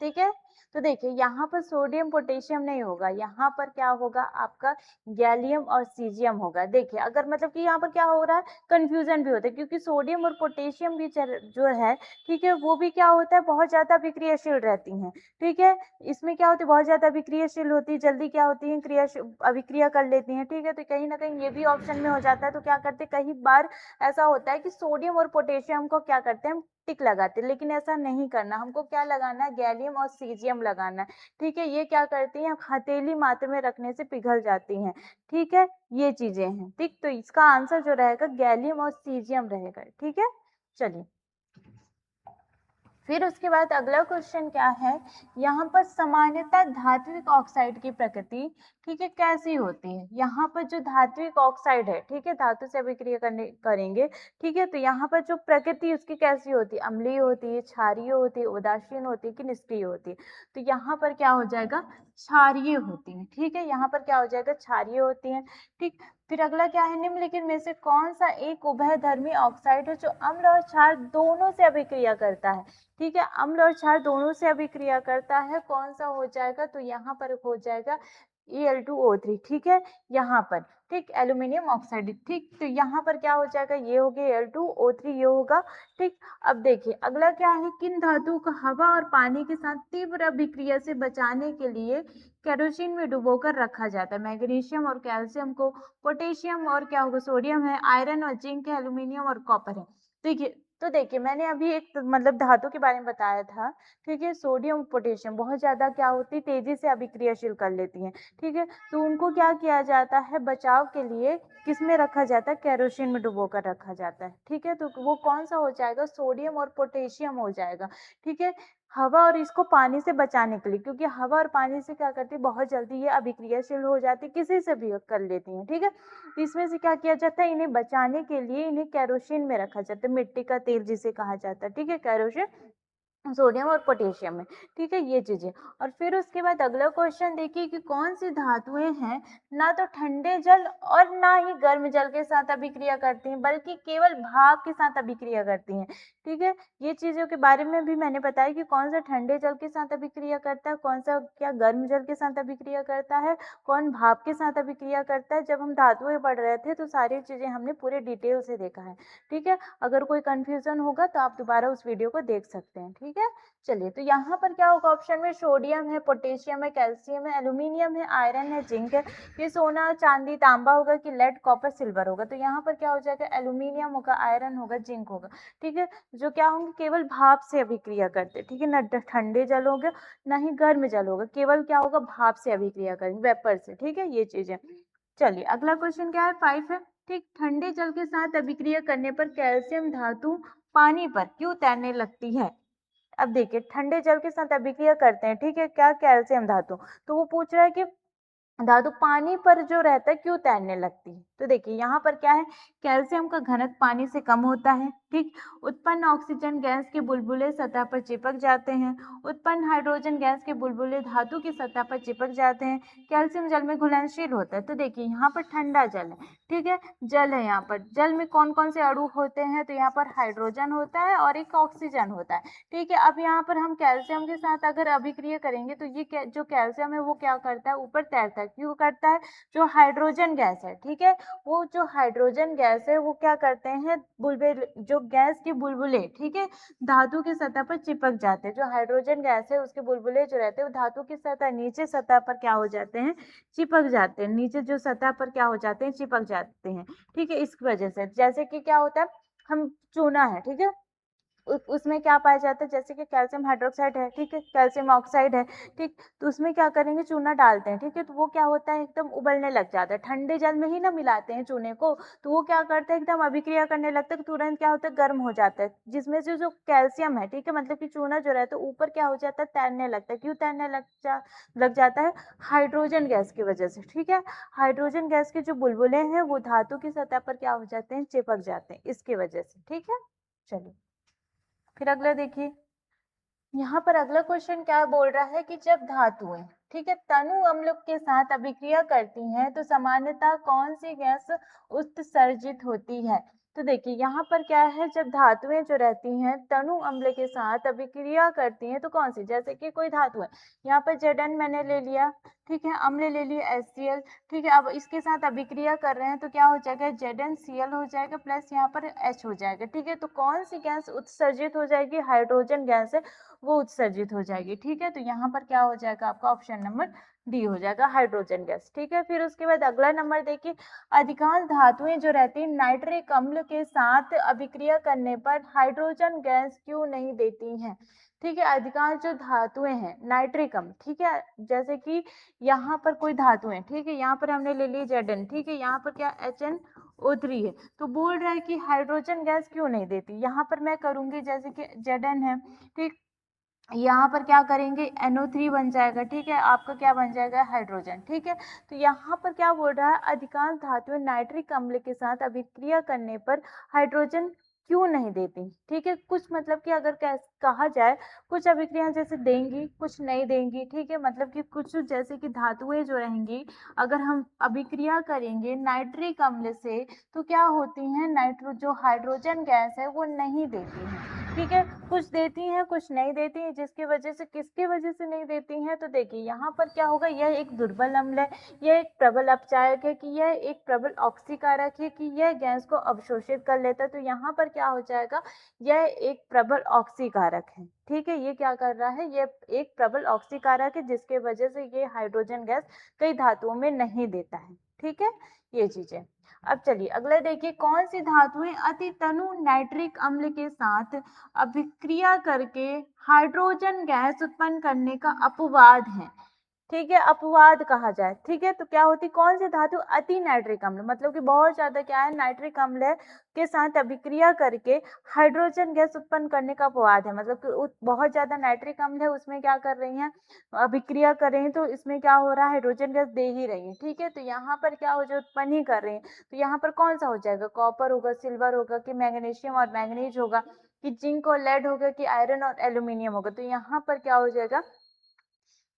ठीक है, तो देखिए यहाँ पर सोडियम पोटेशियम नहीं होगा, यहाँ पर क्या होगा आपका, गैलियम और सीजियम होगा। देखिए अगर मतलब कि यहाँ पर क्या हो रहा है, कंफ्यूजन भी होता है, क्योंकि सोडियम और पोटेशियम भी जो है, ठीक है, वो भी क्या होता है, बहुत ज्यादा विक्रियाशील रहती हैं। ठीक है, इसमें क्या होती है, बहुत ज्यादा विक्रियाशील होती है, जल्दी क्या होती है, अभिक्रिया कर लेती हैं। ठीक है, तो कहीं ना कहीं ये भी ऑप्शन में हो जाता है। तो क्या करते हैं, कई बार ऐसा होता है कि सोडियम और पोटेशियम को क्या करते हैं, टिक लगाते हैं, लेकिन ऐसा नहीं करना, हमको क्या लगाना है, गैलियम और सीजियम लगाना है। ठीक है, ये क्या करती हैं, हथेली मात्रा में रखने से पिघल जाती हैं। ठीक है, ये चीजें हैं। ठीक, तो इसका आंसर जो रहेगा गैलियम और सीजियम रहेगा। ठीक है, चलिए फिर उसके बाद अगला क्वेश्चन क्या है, यहाँ पर सामान्यतः धात्विक ऑक्साइड की प्रकृति, ठीक है, कैसी होती है। यहाँ पर जो धात्विक ऑक्साइड है, ठीक है, धातु से अभिक्रिया करेंगे। ठीक है, तो यहाँ पर जो प्रकृति उसकी कैसी होती है, अम्लीय होती है, क्षारीय होती है, उदासीन होती है कि निष्क्रिय होती है। तो यहाँ पर क्या हो जाएगा, क्षारीय होती है। ठीक है, यहाँ पर क्या हो जाएगा, क्षारीय होती है। ठीक, फिर अगला क्या है, निम्नलिखित में से कौन सा एक उभयधर्मी ऑक्साइड है जो अम्ल और क्षार दोनों से अभिक्रिया करता है। ठीक है, अम्ल और क्षार दोनों से अभिक्रिया करता है, कौन सा हो जाएगा, तो यहाँ पर हो जाएगा Al2O3। ठीक है, यहाँ पर ठीक, एल्यूमिनियम ऑक्साइड। ठीक, तो यहाँ पर क्या हो जाएगा, ये हो गया Al2O3, ये होगा। ठीक, अब देखिए अगला क्या है, किन धातु को हवा और पानी के साथ तीव्र अभिक्रिया से बचाने के लिए केरोसिन में डुबोकर रखा जाता है। मैग्नीशियम और कैल्शियम को, पोटेशियम और क्या होगा, सोडियम है, आयरन और जिंक है, एल्यूमिनियम और कॉपर है। देखिए तो देखिए मैंने अभी एक मतलब धातु के बारे में बताया था, ठीक है? सोडियम, पोटेशियम बहुत ज़्यादा क्या होती है, तेज़ी से अभिक्रियाशील कर लेती हैं, ठीक है? तो उनको क्या किया जाता है, बचाव के लिए किसमें रखा जाता है, केरोसिन में डुबो कर रखा जाता है, ठीक है? तो वो कौन-सा हो जाएगा, सोडियम और पोटेशियम हो जाएगा, ठीक है? हवा और इसको पानी से बचाने के लिए, क्योंकि हवा और पानी से क्या करती है, बहुत जल्दी ये अभिक्रियाशील हो जाती है, किसी से भी कर लेती हैं, ठीक है? इसमें से क्या किया जाता है, इन्हें बचाने के लिए इन्हें केरोसिन में रखा जाता है, मिट्टी का तेल जिसे कहा जाता है, ठीक है? केरोसिन सोडियम और पोटेशियम में, ठीक है? ये चीज़ें। और फिर उसके बाद अगला क्वेश्चन देखिए कि कौन-सी धातुएँ हैं, ना तो ठंडे जल और ना ही गर्म जल के साथ अभिक्रिया करती हैं, बल्कि केवल भाप के साथ अभिक्रिया करती हैं, ठीक है? ये चीज़ों के बारे में भी मैंने बताया कि कौन-सा ठंडे जल के साथ अभिक्रिया करता है, कौन-सा क्या गर्म जल के साथ अभिक्रिया करता है, कौन भाप के साथ अभिक्रिया करता है। जब हम धातुएँ पढ़ रहे थे, तो सारी चीज़ें हमने पूरे डिटेल से देखा है, ठीक है? अगर कोई कन्फ्यूज़न होगा तो आप दोबारा उस वीडियो को देख सकते हैं, ठीक है? चलिए, तो यहाँ पर क्या होगा ऑप्शन में, सोडियम है, पोटेशियम है, कैल्शियम है, एल्यूमीनियम है, आयरन है, जिंक है। ये सोना, चांदी, तांबा होगा कि लेड, कॉपर, सिल्वर होगा। तो यहाँ पर क्या हो जाएगा, एल्यूमीनियम होगा, आयरन होगा, जिंक होगा, ठीक है? जो क्या होंगे, केवल भाप से अभिक्रिया करते हैं, ठीक है? ना ठंडे जल होगा, ना ही गर्म जल होगा, केवल क्या होगा, भाप से अभिक्रिया करेंगे, वेपर से, ठीक है? ये चीज़ें। चलिए, अगला क्वेश्चन क्या है, 5 है, ठीक? ठंडे जल के साथ अभिक्रिया करने पर कैल्शियम धातु पानी पर क्यों तैरने लगती है? अब देखिए ठंडे जल के साथ अभिक्रिया करते हैं, ठीक है? क्या, कैल्शियम धातु। तो वो पूछ रहा है कि धातु पानी पर जो रहता है क्यों तैरने लगती है? तो देखिए यहाँ पर क्या है, कैल्शियम का घनत्व पानी से कम होता है, ठीक? उत्पन्न ऑक्सीजन गैस के बुलबुले सतह पर चिपक जाते हैं, उत्पन्न हाइड्रोजन गैस के बुलबुले धातु की सतह पर चिपक जाते हैं, कैल्शियम जल में घुलनशील होता है। तो देखिए यहाँ पर ठंडा जल है, ठीक है? जल है यहाँ पर, जल में कौन-कौन से अणु होते हैं? तो यहाँ पर हाइड्रोजन होता है और एक ऑक्सीजन होता है, ठीक है? अब यहाँ पर हम कैल्शियम के साथ अगर अभिक्रिया करेंगे तो ये जो कैल्शियम है वो क्या करता है, ऊपर तैरता है। क्यों करता है? जो हाइड्रोजन गैस है, ठीक है? वो जो हाइड्रोजन गैस है वो क्या करते हैं, बुलबुले, जो गैस के बुलबुले, ठीक है, धातु की सतह पर चिपक जाते हैं। जो हाइड्रोजन गैस है उसके बुलबुले जो रहते हैं वो धातु की सतह, नीचे सतह पर क्या हो जाते हैं, चिपक जाते हैं, नीचे जो सतह पर क्या हो जाते हैं, चिपक जाते हैं, ठीक है? इस वजह से, जैसे कि क्या होता है, हम चूना है, ठीक है? उसमें क्या पाया जाता है, जैसे कि कैल्शियम हाइड्रोक्साइड है, ठीक है? कैल्शियम ऑक्साइड है, ठीक? तो उसमें क्या करेंगे, चूना डालते हैं, ठीक है? तो वो क्या होता है, एकदम उबलने लग जाता है। ठंडे जल में ही ना मिलाते हैं चूने को, तो वो क्या करता है, एकदम अभिक्रिया करने लगता है, तुरंत क्या होता है, गर्म हो जाता है, जिसमें से जो कैल्शियम है, ठीक है, मतलब कि चूना जो रहता है ऊपर क्या हो जाता है, तैरने लगता है। क्यों तैरने लग जाता है? हाइड्रोजन गैस की वजह से, ठीक है? हाइड्रोजन गैस के जो बुलबुले हैं वो धातु की सतह पर क्या हो जाते हैं, चिपक जाते हैं, इसकी वजह से, ठीक है? चलिए, फिर अगला देखिए, यहाँ पर अगला क्वेश्चन क्या बोल रहा है कि जब धातुएं, ठीक है, तनु अम्ल के साथ अभिक्रिया करती हैं तो सामान्यतः कौन सी गैस उत्सर्जित होती है? तो देखिए यहाँ पर क्या है, जब धातुएं जो रहती हैं तनु अम्ल के साथ अभिक्रिया करती हैं तो कौन सी, जैसे कि कोई धातु है, यहाँ पर Zn मैंने ले लिया, ठीक है, अम्ल ले लिया HCl, ठीक है? अब इसके साथ अभिक्रिया कर रहे हैं तो क्या हो जाएगा, ZnCl हो जाएगा प्लस यहाँ पर H हो जाएगा, ठीक है? तो कौन सी गैस उत्सर्जित हो जाएगी, हाइड्रोजन गैस है वो उत्सर्जित हो जाएगी, ठीक है? तो यहाँ पर क्या हो जाएगा आपका, ऑप्शन नंबर डी हो जाएगा, हाइड्रोजन गैस, ठीक है? फिर उसके बाद अगला नंबर देखिए, अधिकांश धातुएं जो रहती है नाइट्रिक अम्ल के साथ अभिक्रिया करने पर हाइड्रोजन गैस क्यों नहीं देती हैं? ठीक है, अधिकांश जो धातुएं हैं नाइट्रिक अम्ल, ठीक है, जैसे कि यहाँ पर कोई धातुएं, ठीक है, यहाँ पर हमने ले ली Zn, ठीक है, यहाँ पर क्या HNO3 है, तो बोल रहा है कि हाइड्रोजन गैस क्यों नहीं देती। यहाँ पर मैं करूंगी, जैसे कि Zn है, ठीक, यहाँ पर क्या करेंगे, NO3 बन जाएगा, ठीक है, आपका क्या बन जाएगा, हाइड्रोजन, ठीक है? तो यहाँ पर क्या बोल रहा है, अधिकांश धातुएं नाइट्रिक अम्ल के साथ अभिक्रिया करने पर हाइड्रोजन क्यों नहीं देती, ठीक है? कुछ मतलब कि अगर कहा जाए, कुछ अभिक्रिया जैसे देंगी, कुछ नहीं देंगी, ठीक है? मतलब कि कुछ जैसे कि धातुएं जो रहेंगी, अगर हम अभिक्रिया करेंगे नाइट्रिक अम्ल से तो क्या होती हैं, जो हाइड्रोजन गैस है वो नहीं देती हैं, ठीक है? कुछ देती हैं, कुछ नहीं देती हैं, जिसकी वजह से, किसकी वजह से नहीं देती हैं, तो देखिए यहाँ पर क्या होगा, यह एक दुर्बल अम्ल है, यह एक प्रबल अपचायक है, कि यह एक प्रबल ऑक्सीकारक है, कि यह गैस को अवशोषित कर लेता है। तो यहाँ पर क्या हो जाएगा, यह एक प्रबल ऑक्सीकारक है, ठीक है, ये क्या कर रहा है, ये एक प्रबल ऑक्सीकारक है जिसके वजह से ये हाइड्रोजन गैस कई धातुओं में नहीं देता है। ठीक है, ये चीजें। अब चलिए अगला देखिए, कौन सी धातुएं अति तनु नाइट्रिक अम्ल के साथ अभिक्रिया करके हाइड्रोजन गैस उत्पन्न करने का अपवाद है। ठीक है, अपवाद कहा जाए। ठीक है, तो क्या होती, कौन सी धातु अति नाइट्रिक अम्ल, मतलब कि बहुत ज्यादा क्या है, नाइट्रिक अम्ल है के साथ अभिक्रिया करके हाइड्रोजन गैस उत्पन्न करने का अपवाद है। मतलब कि बहुत ज्यादा नाइट्रिक अम्ल है, उसमें क्या कर रही हैं, अभिक्रिया कर रही हैं, तो इसमें क्या हो रहा है, हाइड्रोजन गैस दे ही रही है। ठीक है, तो यहाँ पर क्या हो जाए, उत्पन्न ही कर रही है। तो यहाँ पर कौन सा हो जाएगा, कॉपर होगा, सिल्वर होगा, कि मैग्नीशियम और मैग्नीज होगा, कि जिंक और लेड होगा, कि आयरन और एल्यूमिनियम होगा। तो यहाँ पर क्या हो जाएगा,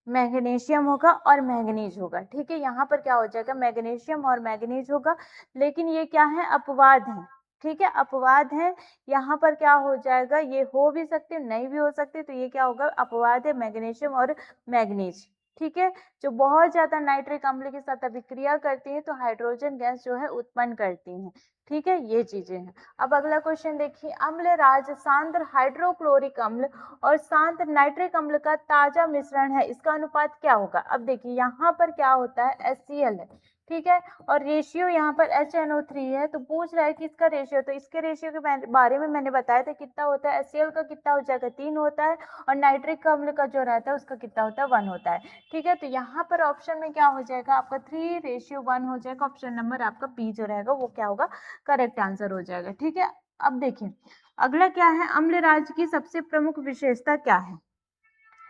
मैग्नीशियम होगा और मैंगनीज होगा। ठीक है, यहाँ पर क्या हो जाएगा, मैग्नीशियम और मैंगनीज होगा, लेकिन ये क्या है, अपवाद है। ठीक है, अपवाद है, यहाँ पर क्या हो जाएगा, ये हो भी सकते नहीं भी हो सकते, तो ये क्या होगा, अपवाद है, मैग्नीशियम और मैंगनीज। ठीक है, जो बहुत ज्यादा नाइट्रिक अम्ल के साथ अभिक्रिया करती है तो हाइड्रोजन गैस जो है उत्पन्न करती हैं। ठीक है, ये चीजें हैं। अब अगला क्वेश्चन देखिए, अम्ल राज सांद्र हाइड्रोक्लोरिक अम्ल और शांत नाइट्रिक अम्ल का ताजा मिश्रण है, इसका अनुपात क्या होगा। अब देखिए यहाँ पर क्या होता है, HCl है। ठीक है, और रेशियो यहाँ पर HNO3 है, तो पूछ रहा है कि इसका रेशियो, तो इसके रेशियो के बारे में मैंने बताया था कितना होता है, HCl का कितना हो जाएगा, 3 होता है, और नाइट्रिक अम्ल का जो रहता है उसका कितना होता है, 1 होता है। ठीक है, तो यहाँ पर ऑप्शन में क्या हो जाएगा आपका, 3:1 हो जाएगा। ऑप्शन नंबर आपका बी जो रहेगा वो क्या होगा, करेक्ट आंसर हो जाएगा। ठीक है, अब देखिए अगला क्या है, अम्लराज की सबसे प्रमुख विशेषता क्या है।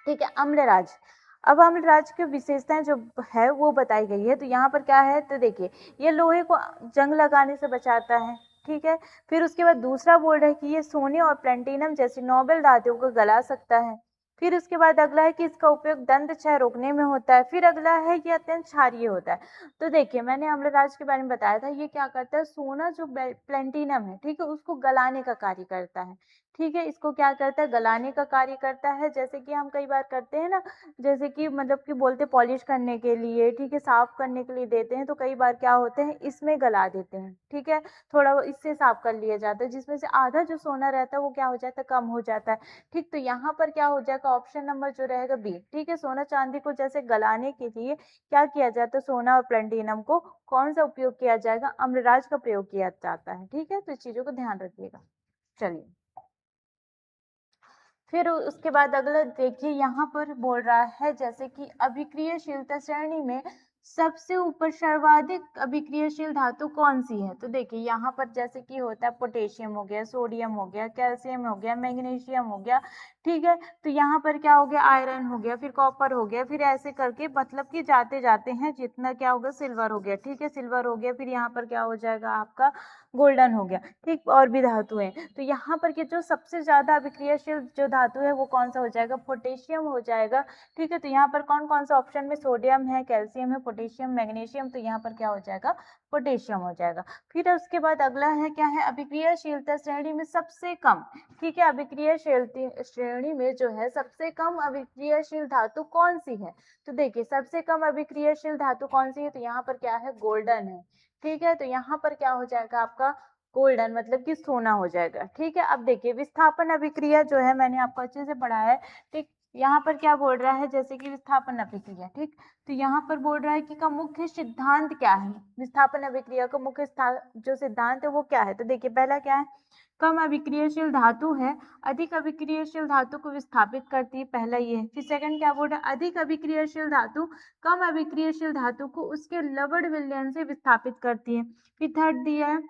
ठीक है, अम्लराज, अब अम्लराज की विशेषताएं जो है वो बताई गई है। तो यहाँ पर क्या है, तो देखिए ये लोहे को जंग लगाने से बचाता है। ठीक है, फिर उसके बाद दूसरा बोल रहा है कि ये सोने और प्लेटिनम जैसी नोबेल धातुओं को गला सकता है। फिर उसके बाद अगला है कि इसका उपयोग दंत क्षय रोकने में होता है। फिर अगला है कि अत्यंत क्षारीय होता है। तो देखिए मैंने अम्लराज के बारे में बताया था, ये क्या करता है, सोना जो प्लेटिनम है, ठीक है, उसको गलाने का कार्य करता है। ठीक है, इसको क्या करता है, गलाने का कार्य करता है। जैसे कि हम कई बार करते हैं ना, जैसे कि मतलब कि बोलते पॉलिश करने के लिए, ठीक है, साफ करने के लिए देते हैं, तो कई बार क्या होते हैं, इसमें गला देते हैं। ठीक है, थोड़ा वो इससे साफ कर लिया जाता है, जिसमें से आधा जो सोना रहता है वो क्या हो जाता है, कम हो जाता है। ठीक, तो यहाँ पर क्या हो जाएगा, ऑप्शन नंबर जो रहेगा बी। ठीक है, सोना चांदी को जैसे गलाने के लिए क्या किया जाता है, सोना और प्लेटिनम को कौन सा उपयोग किया जाएगा, अम्लराज का प्रयोग किया जाता है। ठीक है, तो इस चीजों को ध्यान रखिएगा। चलिए फिर उसके बाद अगला देखिए, यहाँ पर बोल रहा है जैसे कि अभिक्रियाशीलता श्रेणी में सबसे ऊपर सर्वाधिक अभिक्रियाशील धातु कौन सी है। तो देखिए यहाँ पर जैसे कि होता है पोटेशियम हो गया, सोडियम हो गया, कैल्शियम हो गया, मैग्नीशियम हो गया। ठीक है, तो यहाँ पर क्या हो गया, आयरन हो गया, फिर कॉपर हो गया, फिर ऐसे करके मतलब कि जाते जाते हैं जितना क्या होगा, सिल्वर हो गया। ठीक है, सिल्वर हो गया, फिर यहाँ पर क्या हो जाएगा आपका, गोल्डन हो गया। ठीक, और भी धातु है, तो यहाँ पर के जो सबसे ज्यादा अभिक्रियाशील जो धातु है वो कौन सा हो जाएगा, पोटेशियम हो जाएगा। ठीक है, तो यहाँ पर कौन कौन सा ऑप्शन में, सोडियम है, कैल्शियम है, पोटेशियम, मैग्नीशियम, तो यहाँ पर क्या हो जाएगा, पोटेशियम हो जाएगा। फिर उसके बाद अगला है क्या है, अभिक्रियाशीलता श्रेणी में सबसे कम। ठीक है, अभिक्रियाशील श्रेणी में जो है सबसे कम अभिक्रियाशील धातु कौन सी है। तो देखिए सबसे कम अभिक्रियाशील धातु कौन सी है, तो यहाँ पर क्या है, गोल्डन है। ठीक है, तो यहाँ पर क्या हो जाएगा आपका, गोल्डन मतलब कि सोना हो जाएगा। ठीक है, अब देखिए विस्थापन अभिक्रिया जो है मैंने आपको अच्छे से पढ़ाया है। ठीक, यहाँ पर क्या बोल रहा है, जैसे कि विस्थापन अभिक्रिया। ठीक, तो यहाँ पर बोल रहा है कि का मुख्य सिद्धांत क्या है, विस्थापन अभिक्रिया का मुख्य जो सिद्धांत है वो क्या है। तो देखिए पहला क्या है, कम अभिक्रियाशील धातु है अधिक अभिक्रियाशील धातु को विस्थापित करती है, पहला ये है। फिर सेकंड क्या बोल रहा है, अधिक अभिक्रियाशील धातु कम अभिक्रियाशील धातु को उसके लवण विलयन से विस्थापित करती है। फिर थर्ड दिया है,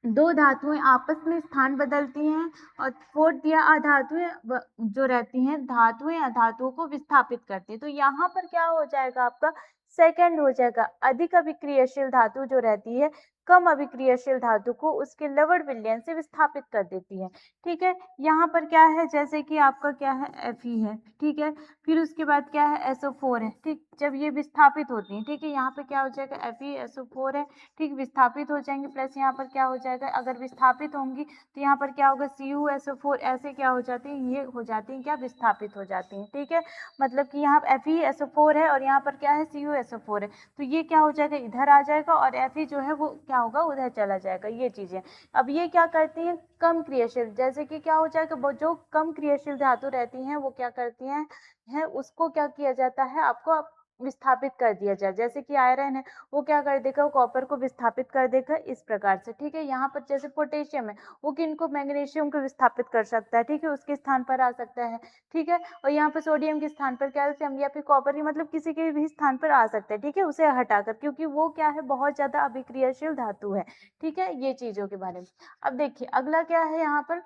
दो धातुएं आपस में स्थान बदलती हैं। और फोर्थ दिया, अधातुएं जो रहती हैं, धातुएं अधातुओं को विस्थापित करती है। तो यहाँ पर क्या हो जाएगा आपका, सेकंड हो जाएगा, अधिक अभिक्रियाशील धातु जो रहती है कम अभिक्रियाशील धातु को उसके लवण विलयन से विस्थापित कर देती है। ठीक है, यहाँ पर क्या है, जैसे कि आपका क्या है, Fe है। ठीक है, फिर उसके बाद क्या है, SO4 है। ठीक, जब ये विस्थापित होती है, ठीक है, यहाँ पे क्या हो जाएगा, FeSO4 है। ठीक, विस्थापित हो जाएंगे, प्लस यहाँ पर क्या हो जाएगा, अगर विस्थापित होंगी तो यहाँ पर क्या होगा, CuSO4, ऐसे क्या हो जाती है, ये हो जाती है क्या, विस्थापित हो जाती है। ठीक है, मतलब कि यहाँ FeSO4 है और यहाँ पर क्या है, CuSO4 है, तो ये क्या हो जाएगा, इधर आ जाएगा और Fe जो है वो क्या क्या होगा, उधर चला जाएगा। ये चीजें अब ये क्या करती है, कम क्रियाशील, जैसे कि क्या हो जाएगा, वो जो कम क्रियाशील धातु रहती हैं वो क्या करती हैं उसको क्या किया जाता है, आपको विस्थापित कर दिया जाए। जैसे कि आयरन है, वो क्या कर देगा, वो कॉपर को विस्थापित कर देगा इस प्रकार से। ठीक है, यहाँ पर जैसे पोटेशियम है, वो किनको, मैग्नीशियम को विस्थापित कर सकता है। ठीक है, उसके स्थान पर आ सकता है। ठीक है, और यहाँ पर सोडियम के स्थान पर कैल्शियम या फिर कॉपर, मतलब किसी के भी स्थान पर आ सकता है। ठीक है, उसे हटाकर, क्योंकि वो क्या है, बहुत ज्यादा अभिक्रियाशील धातु है। ठीक है, ये चीजों के बारे में। अब देखिए अगला क्या है, यहाँ पर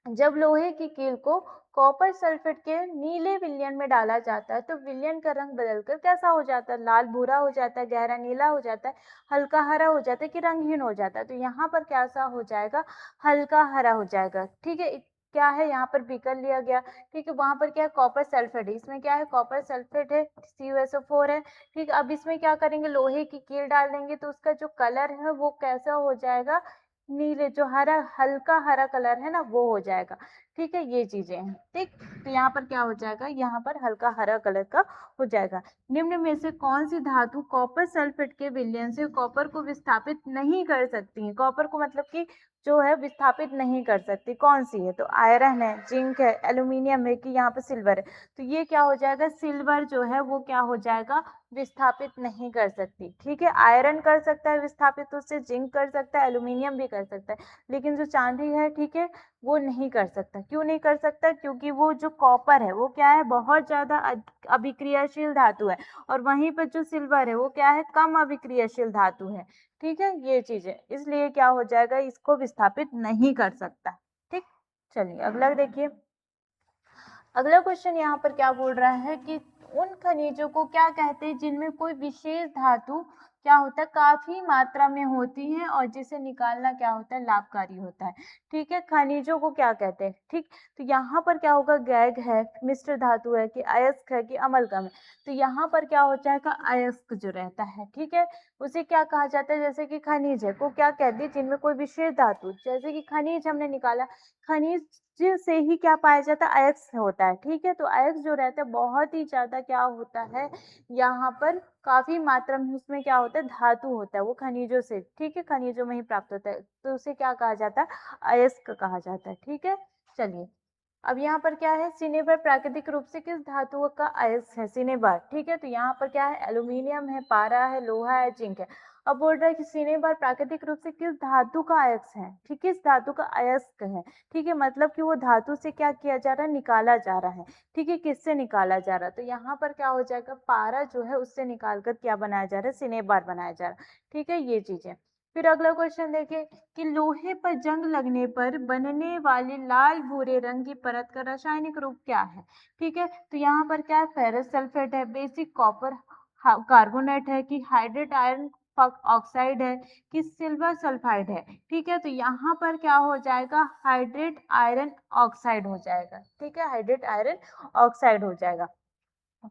जब लोहे की कील को कॉपर सल्फेट के नीले विलयन में डाला जाता है तो विलयन का रंग बदलकर कैसा हो जाता है, लाल भूरा हो जाता है, गहरा नीला हो जाता है, हल्का हरा हो जाता है कि रंगहीन हो जाता है। तो यहाँ पर कैसा हो जाएगा, हल्का हरा हो जाएगा। ठीक है, क्या है, यहाँ पर बीकर लिया गया। ठीक है, वहां पर क्या है, कॉपर सल्फेट है, इसमें क्या है, कॉपर सल्फेट है, CuSO4 है। ठीक है, अब इसमें क्या करेंगे, लोहे की कील डाल देंगे तो उसका जो कलर है वो कैसा हो जाएगा, नीले, जो हरा, हल्का हरा कलर है ना, वो हो जाएगा। ठीक है, ये चीजें हैं। ठीक, तो यहाँ पर क्या हो जाएगा, यहाँ पर हल्का हरा कलर का हो जाएगा। निम्न में से कौन सी धातु कॉपर सल्फेट के विलयन से कॉपर को विस्थापित नहीं कर सकती है, कॉपर को मतलब कि जो है विस्थापित नहीं कर सकती, कौन सी है, तो आयरन है, जिंक है, एल्यूमिनियम है, कि यहाँ पर सिल्वर है। तो ये क्या हो जाएगा, सिल्वर जो है वो क्या हो जाएगा, विस्थापित नहीं कर सकती। ठीक है, आयरन कर सकता है विस्थापित, उससे जिंक कर सकता है, एल्यूमिनियम भी कर सकता है, लेकिन जो चांदी है, ठीक है, वो नहीं कर सकता। क्यों नहीं कर सकता, क्योंकि वो जो कॉपर है वो क्या है, बहुत ज्यादा अभिक्रियाशील धातु है, और वहीं पर जो सिल्वर है वो क्या है, कम अभिक्रियाशील धातु है। ठीक है, ये चीजें, इसलिए क्या हो जाएगा, इसको विस्थापित नहीं कर सकता। ठीक, चलिए अगला देखिए। अगला क्वेश्चन यहाँ पर क्या बोल रहा है कि उन खनिजों को क्या कहते हैं जिनमें कोई विशेष धातु क्या होता है, काफी मात्रा में होती है और जिसे निकालना क्या होता है, लाभकारी होता है। ठीक है, खनिजों को क्या कहते हैं। ठीक, तो यहाँ पर क्या होगा, गैग है, मिश्र धातु है, कि अयस्क है, कि अम्लगम है। तो यहाँ पर क्या हो जाएगा, अयस्क जो रहता है, ठीक है, उसे क्या कहा जाता है, जैसे कि खनिज है को क्या कहते हैं जिनमें कोई विशेष धातु, जैसे कि खनिज हमने निकाला, खनिज से ही क्या पाया जाता है, अयस्क होता है। ठीक है, तो अयस्क जो रहता है बहुत ही ज्यादा क्या होता है, यहाँ पर काफी मात्रा में उसमें क्या होता है, धातु होता है, वो खनिजों से, ठीक है, खनिजों में ही प्राप्त होता है, तो उसे क्या कहा जाता है, अयस्क कहा जाता है। ठीक है, चलिए अब यहाँ पर क्या है, सिनेबर प्राकृतिक रूप से किस धातु का अयस्क है, सिनेबर। ठीक है, तो यहाँ पर क्या है, एल्यूमिनियम है, पारा है, लोहा है, जिंक है। अब बोल रहा है कि सिनेबर प्राकृतिक रूप से किस धातु का अयस्क है, ठीक, किस धातु का अयस्क है। ठीक है, मतलब कि वो धातु से क्या किया जा रहा है, निकाला जा रहा है। ठीक है, किससे निकाला जा रहा है, तो यहाँ पर क्या हो जाएगा, पारा जो है उससे निकाल कर क्या बनाया जा रहा है, सिनेबार बनाया जा रहा है। ठीक है, ये चीजें। फिर अगला क्वेश्चन देखिए कि लोहे पर जंग लगने पर बनने वाले लाल भूरे रंग की परत का रासायनिक रूप क्या है। ठीक है, तो यहाँ पर क्या है, फेरस सल्फेट है, बेसिक कॉपर कार्बोनेट है, कि हाइड्रेट आयरन ऑक्साइड है, कि सिल्वर सल्फाइड है। ठीक है, तो यहाँ पर क्या हो जाएगा, हाइड्रेट आयरन ऑक्साइड हो जाएगा। ठीक है, हाइड्रेट आयरन ऑक्साइड हो जाएगा।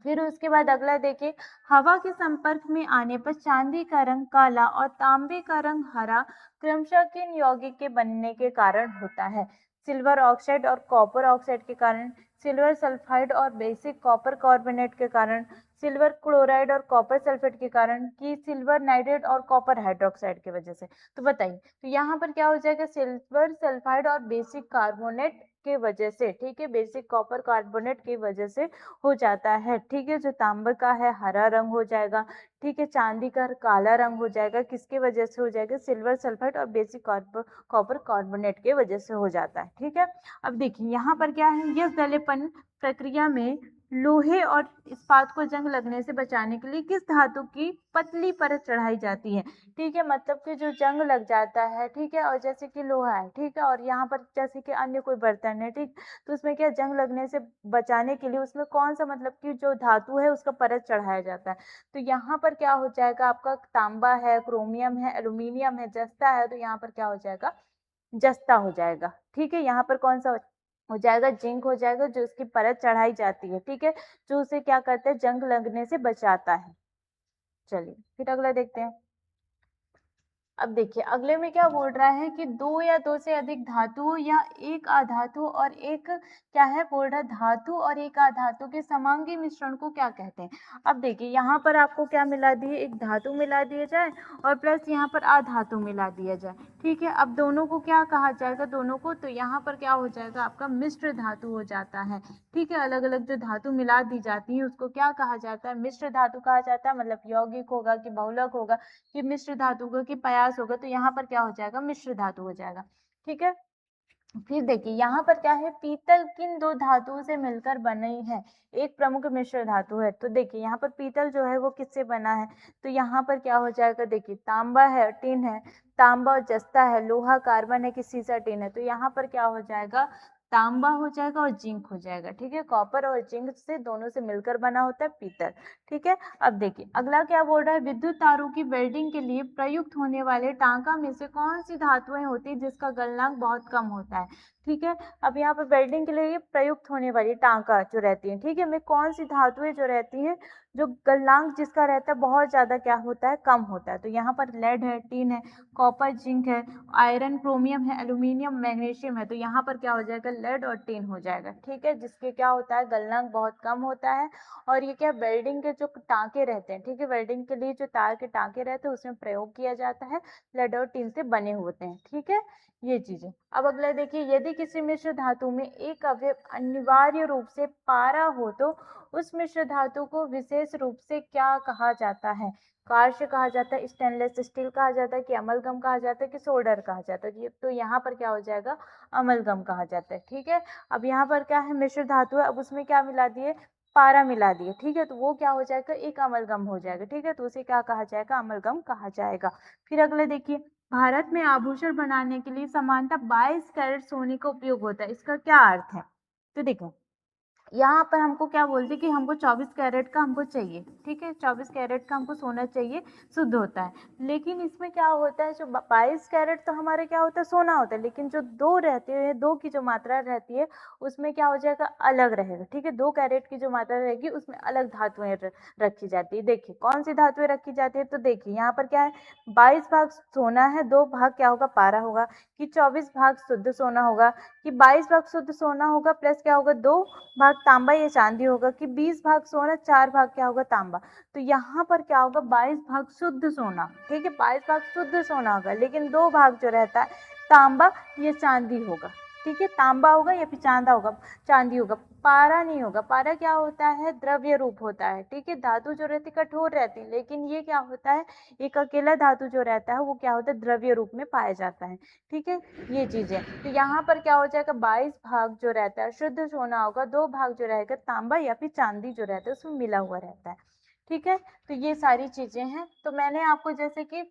फिर उसके बाद अगला देखिए, हवा के संपर्क में आने पर चांदी का रंग काला और तांबे का रंग हरा क्रमशः किन यौगिक के बनने के कारण होता है, सिल्वर ऑक्साइड और कॉपर ऑक्साइड के कारण, सिल्वर सल्फाइड और बेसिक कॉपर कार्बोनेट के कारण, सिल्वर क्लोराइड और कॉपर सल्फेट के कारण, कि सिल्वर नाइट्रेट और कॉपर हाइड्रोक्साइड की वजह से। तो बताइए, तो यहाँ पर क्या हो जाएगा, सिल्वर सल्फाइड और बेसिक कार्बोनेट के वजह से, ठीक है, बेसिक कॉपर कार्बोनेट की वजह से हो जाता है। ठीक है, जो तांबे का है हरा रंग हो जाएगा। ठीक है, चांदी का काला रंग हो जाएगा, किसके वजह से हो जाएगा, सिल्वर सल्फाइड और बेसिक कॉपर कार्बोनेट के वजह से हो जाता है। ठीक है, अब देखिए यहाँ पर क्या है, यह गलेपन प्रक्रिया में लोहे और इस्पात को जंग लगने से बचाने के लिए किस धातु की पतली परत चढ़ाई जाती है। ठीक है, मतलब कि जो जंग लग जाता है, ठीक है, और जैसे कि लोहा है, ठीक है, और यहाँ पर जैसे कि अन्य कोई बर्तन है, ठीक, तो उसमें क्या जंग लगने से बचाने के लिए उसमें कौन सा, मतलब कि जो धातु है उसका परत चढ़ाया जाता है। तो यहाँ पर क्या हो जाएगा, आपका तांबा है, क्रोमियम है, एल्यूमिनियम है, जस्ता है, तो यहाँ पर क्या हो जाएगा, जस्ता हो जाएगा। ठीक है, यहाँ पर कौन सा हो जाएगा, जिंक हो जाएगा, जो उसकी परत चढ़ाई जाती है। ठीक है, जो उसे क्या करता है, जंग लगने से बचाता है। चलिए फिर अगला देखते हैं। अब देखिए अगले में क्या बोल रहा है कि दो या दो से अधिक धातुओं या एक अधातु और एक क्या है बोल रहा है धातु और एक अधातु के समांगी मिश्रण को क्या कहते हैं। अब देखिए यहाँ पर आपको क्या मिला दिए, एक धातु मिला दिया जाए और प्लस यहाँ पर अधातु मिला दिया जाए। ठीक है, अब दोनों को क्या कहा जाएगा, दोनों को तो यहाँ पर क्या हो जाएगा आपका मिश्र धातु हो जाता है। ठीक है, अलग अलग जो धातु मिला दी जाती है उसको क्या कहा जाता है, मिश्र धातु कहा जाता है। मतलब यौगिक होगा कि बहुलक होगा कि मिश्र धातु का कि प्रयास होगा, तो यहाँ पर क्या हो जाएगा मिश्र धातु हो जाएगा। ठीक है, फिर देखिए यहाँ पर क्या है, पीतल किन दो धातुओं से मिलकर बनी है, एक प्रमुख मिश्र धातु है। तो देखिए यहाँ पर पीतल जो है वो किससे बना है, तो यहाँ पर क्या हो जाएगा, देखिए तांबा है, टिन है, तांबा और जस्ता है, लोहा कार्बन है कि सीसा टिन है। तो यहाँ पर क्या हो जाएगा, तांबा हो जाएगा और जिंक हो जाएगा। ठीक है, कॉपर और जिंक से दोनों से मिलकर बना होता है पीतल। ठीक है, अब देखिए अगला क्या बोल रहा है, विद्युत तारों की वेल्डिंग के लिए प्रयुक्त होने वाले टांका में से कौन सी धातुएं होती है जिसका गलनांक बहुत कम होता है। ठीक है, अब यहाँ पर वेल्डिंग के लिए प्रयुक्त होने वाली टांका जो रहती है, ठीक है, में कौन सी धातुएं जो रहती है जो गलनांक जिसका रहता है बहुत ज्यादा क्या होता है, कम होता है। तो यहाँ पर लेड है, टीन है, कॉपर जिंक है, आयरन क्रोमियम है, एल्यूमिनियम मैग्नीशियम है। तो यहाँ पर क्या हो जाएगा, लेड और टीन हो जाएगा। ठीक है, जिसके क्या होता है गलनांक बहुत कम होता है। और ये क्या वेल्डिंग के जो टांके रहते हैं, ठीक है, वेल्डिंग के लिए जो तार के टांके रहते हैं उसमें प्रयोग किया जाता है, लेड और टीन से बने होते हैं। ठीक है, ये चीजें। अब अगला देखिए, यदि किसी मिश्र धातु में एक अवयव अनिवार्य रूप से पारा हो तो उस मिश्र धातु को विशेष रूप से क्या कहा जाता है, कार्य कहा जाता है, स्टेनलेस स्टील कहा जाता है कि अमलगम कहा जाता है कि सोल्डर कहा जाता है। तो यहाँ पर क्या हो जाएगा, अमलगम कहा जाता है। ठीक है, अब यहाँ पर क्या है मिश्र धातु है, अब उसमें क्या मिला दिए, पारा मिला दिए। ठीक है, तो वो क्या हो जाएगा, एक अमलगम हो जाएगा। ठीक है, तो उसे क्या कहा जाएगा, अमलगम कहा जाएगा। फिर अगले देखिए, भारत में आभूषण बनाने के लिए सामान्यतः 22 कैरेट सोने का उपयोग होता है, इसका क्या अर्थ है। तो देखो यहाँ पर हमको क्या बोलते कि हमको 24 कैरेट का हमको चाहिए। ठीक है, 24 कैरेट का हमको सोना चाहिए, शुद्ध होता है। लेकिन इसमें क्या होता है, जो 22 कैरेट तो हमारे क्या होता है सोना होता है, लेकिन जो दो रहते हैं, दो की जो मात्रा रहती है उसमें क्या हो जाएगा, अलग रहेगा। ठीक है, 2 कैरेट की जो मात्रा रहेगी उसमें अलग धातुएं रखी जाती है। देखिए कौन सी धातुएं रखी जाती है, तो देखिए यहाँ पर क्या है, 22 भाग सोना है, 2 भाग क्या होगा, पारा होगा, कि 24 भाग शुद्ध सोना होगा, कि 22 भाग शुद्ध सोना होगा प्लस क्या होगा, 2 भाग तांबा या चांदी होगा, कि 20 भाग सोना, 4 भाग क्या होगा, तांबा। तो यहाँ पर क्या होगा, 22 भाग शुद्ध सोना। ठीक है, 22 भाग शुद्ध सोना होगा, लेकिन 2 भाग जो रहता है तांबा या चांदी होगा। ठीक है, तांबा होगा या फिर चांदा होगा, चांदी होगा, पारा नहीं होगा। पारा क्या होता है, द्रव्य रूप होता है। ठीक है, धातु जो रहती है कठोर रहती है, लेकिन ये क्या होता है, एक अकेला धातु जो रहता है वो क्या होता है, द्रव्य रूप में पाया जाता है। ठीक है, ये चीज है। तो यहाँ पर क्या हो जाएगा, 22 भाग जो रहता है शुद्ध सोना होगा, 2 भाग जो रहेगा तांबा या फिर चांदी जो रहता है उसमें मिला हुआ रहता है। ठीक है, तो ये सारी चीजें हैं। तो मैंने आपको जैसे कि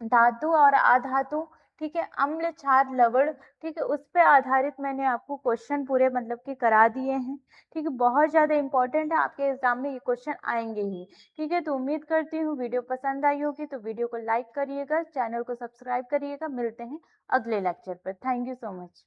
धातु और अधातु, ठीक है, अम्ल क्षार लवण, ठीक है, उस पे आधारित मैंने आपको क्वेश्चन पूरे मतलब कि करा दिए हैं। ठीक है, बहुत ज्यादा इंपॉर्टेंट है, आपके एग्जाम में ये क्वेश्चन आएंगे ही। ठीक है, तो उम्मीद करती हूँ वीडियो पसंद आई होगी, तो वीडियो को लाइक करिएगा, चैनल को सब्सक्राइब करिएगा। मिलते हैं अगले लेक्चर पर। Thank you so much.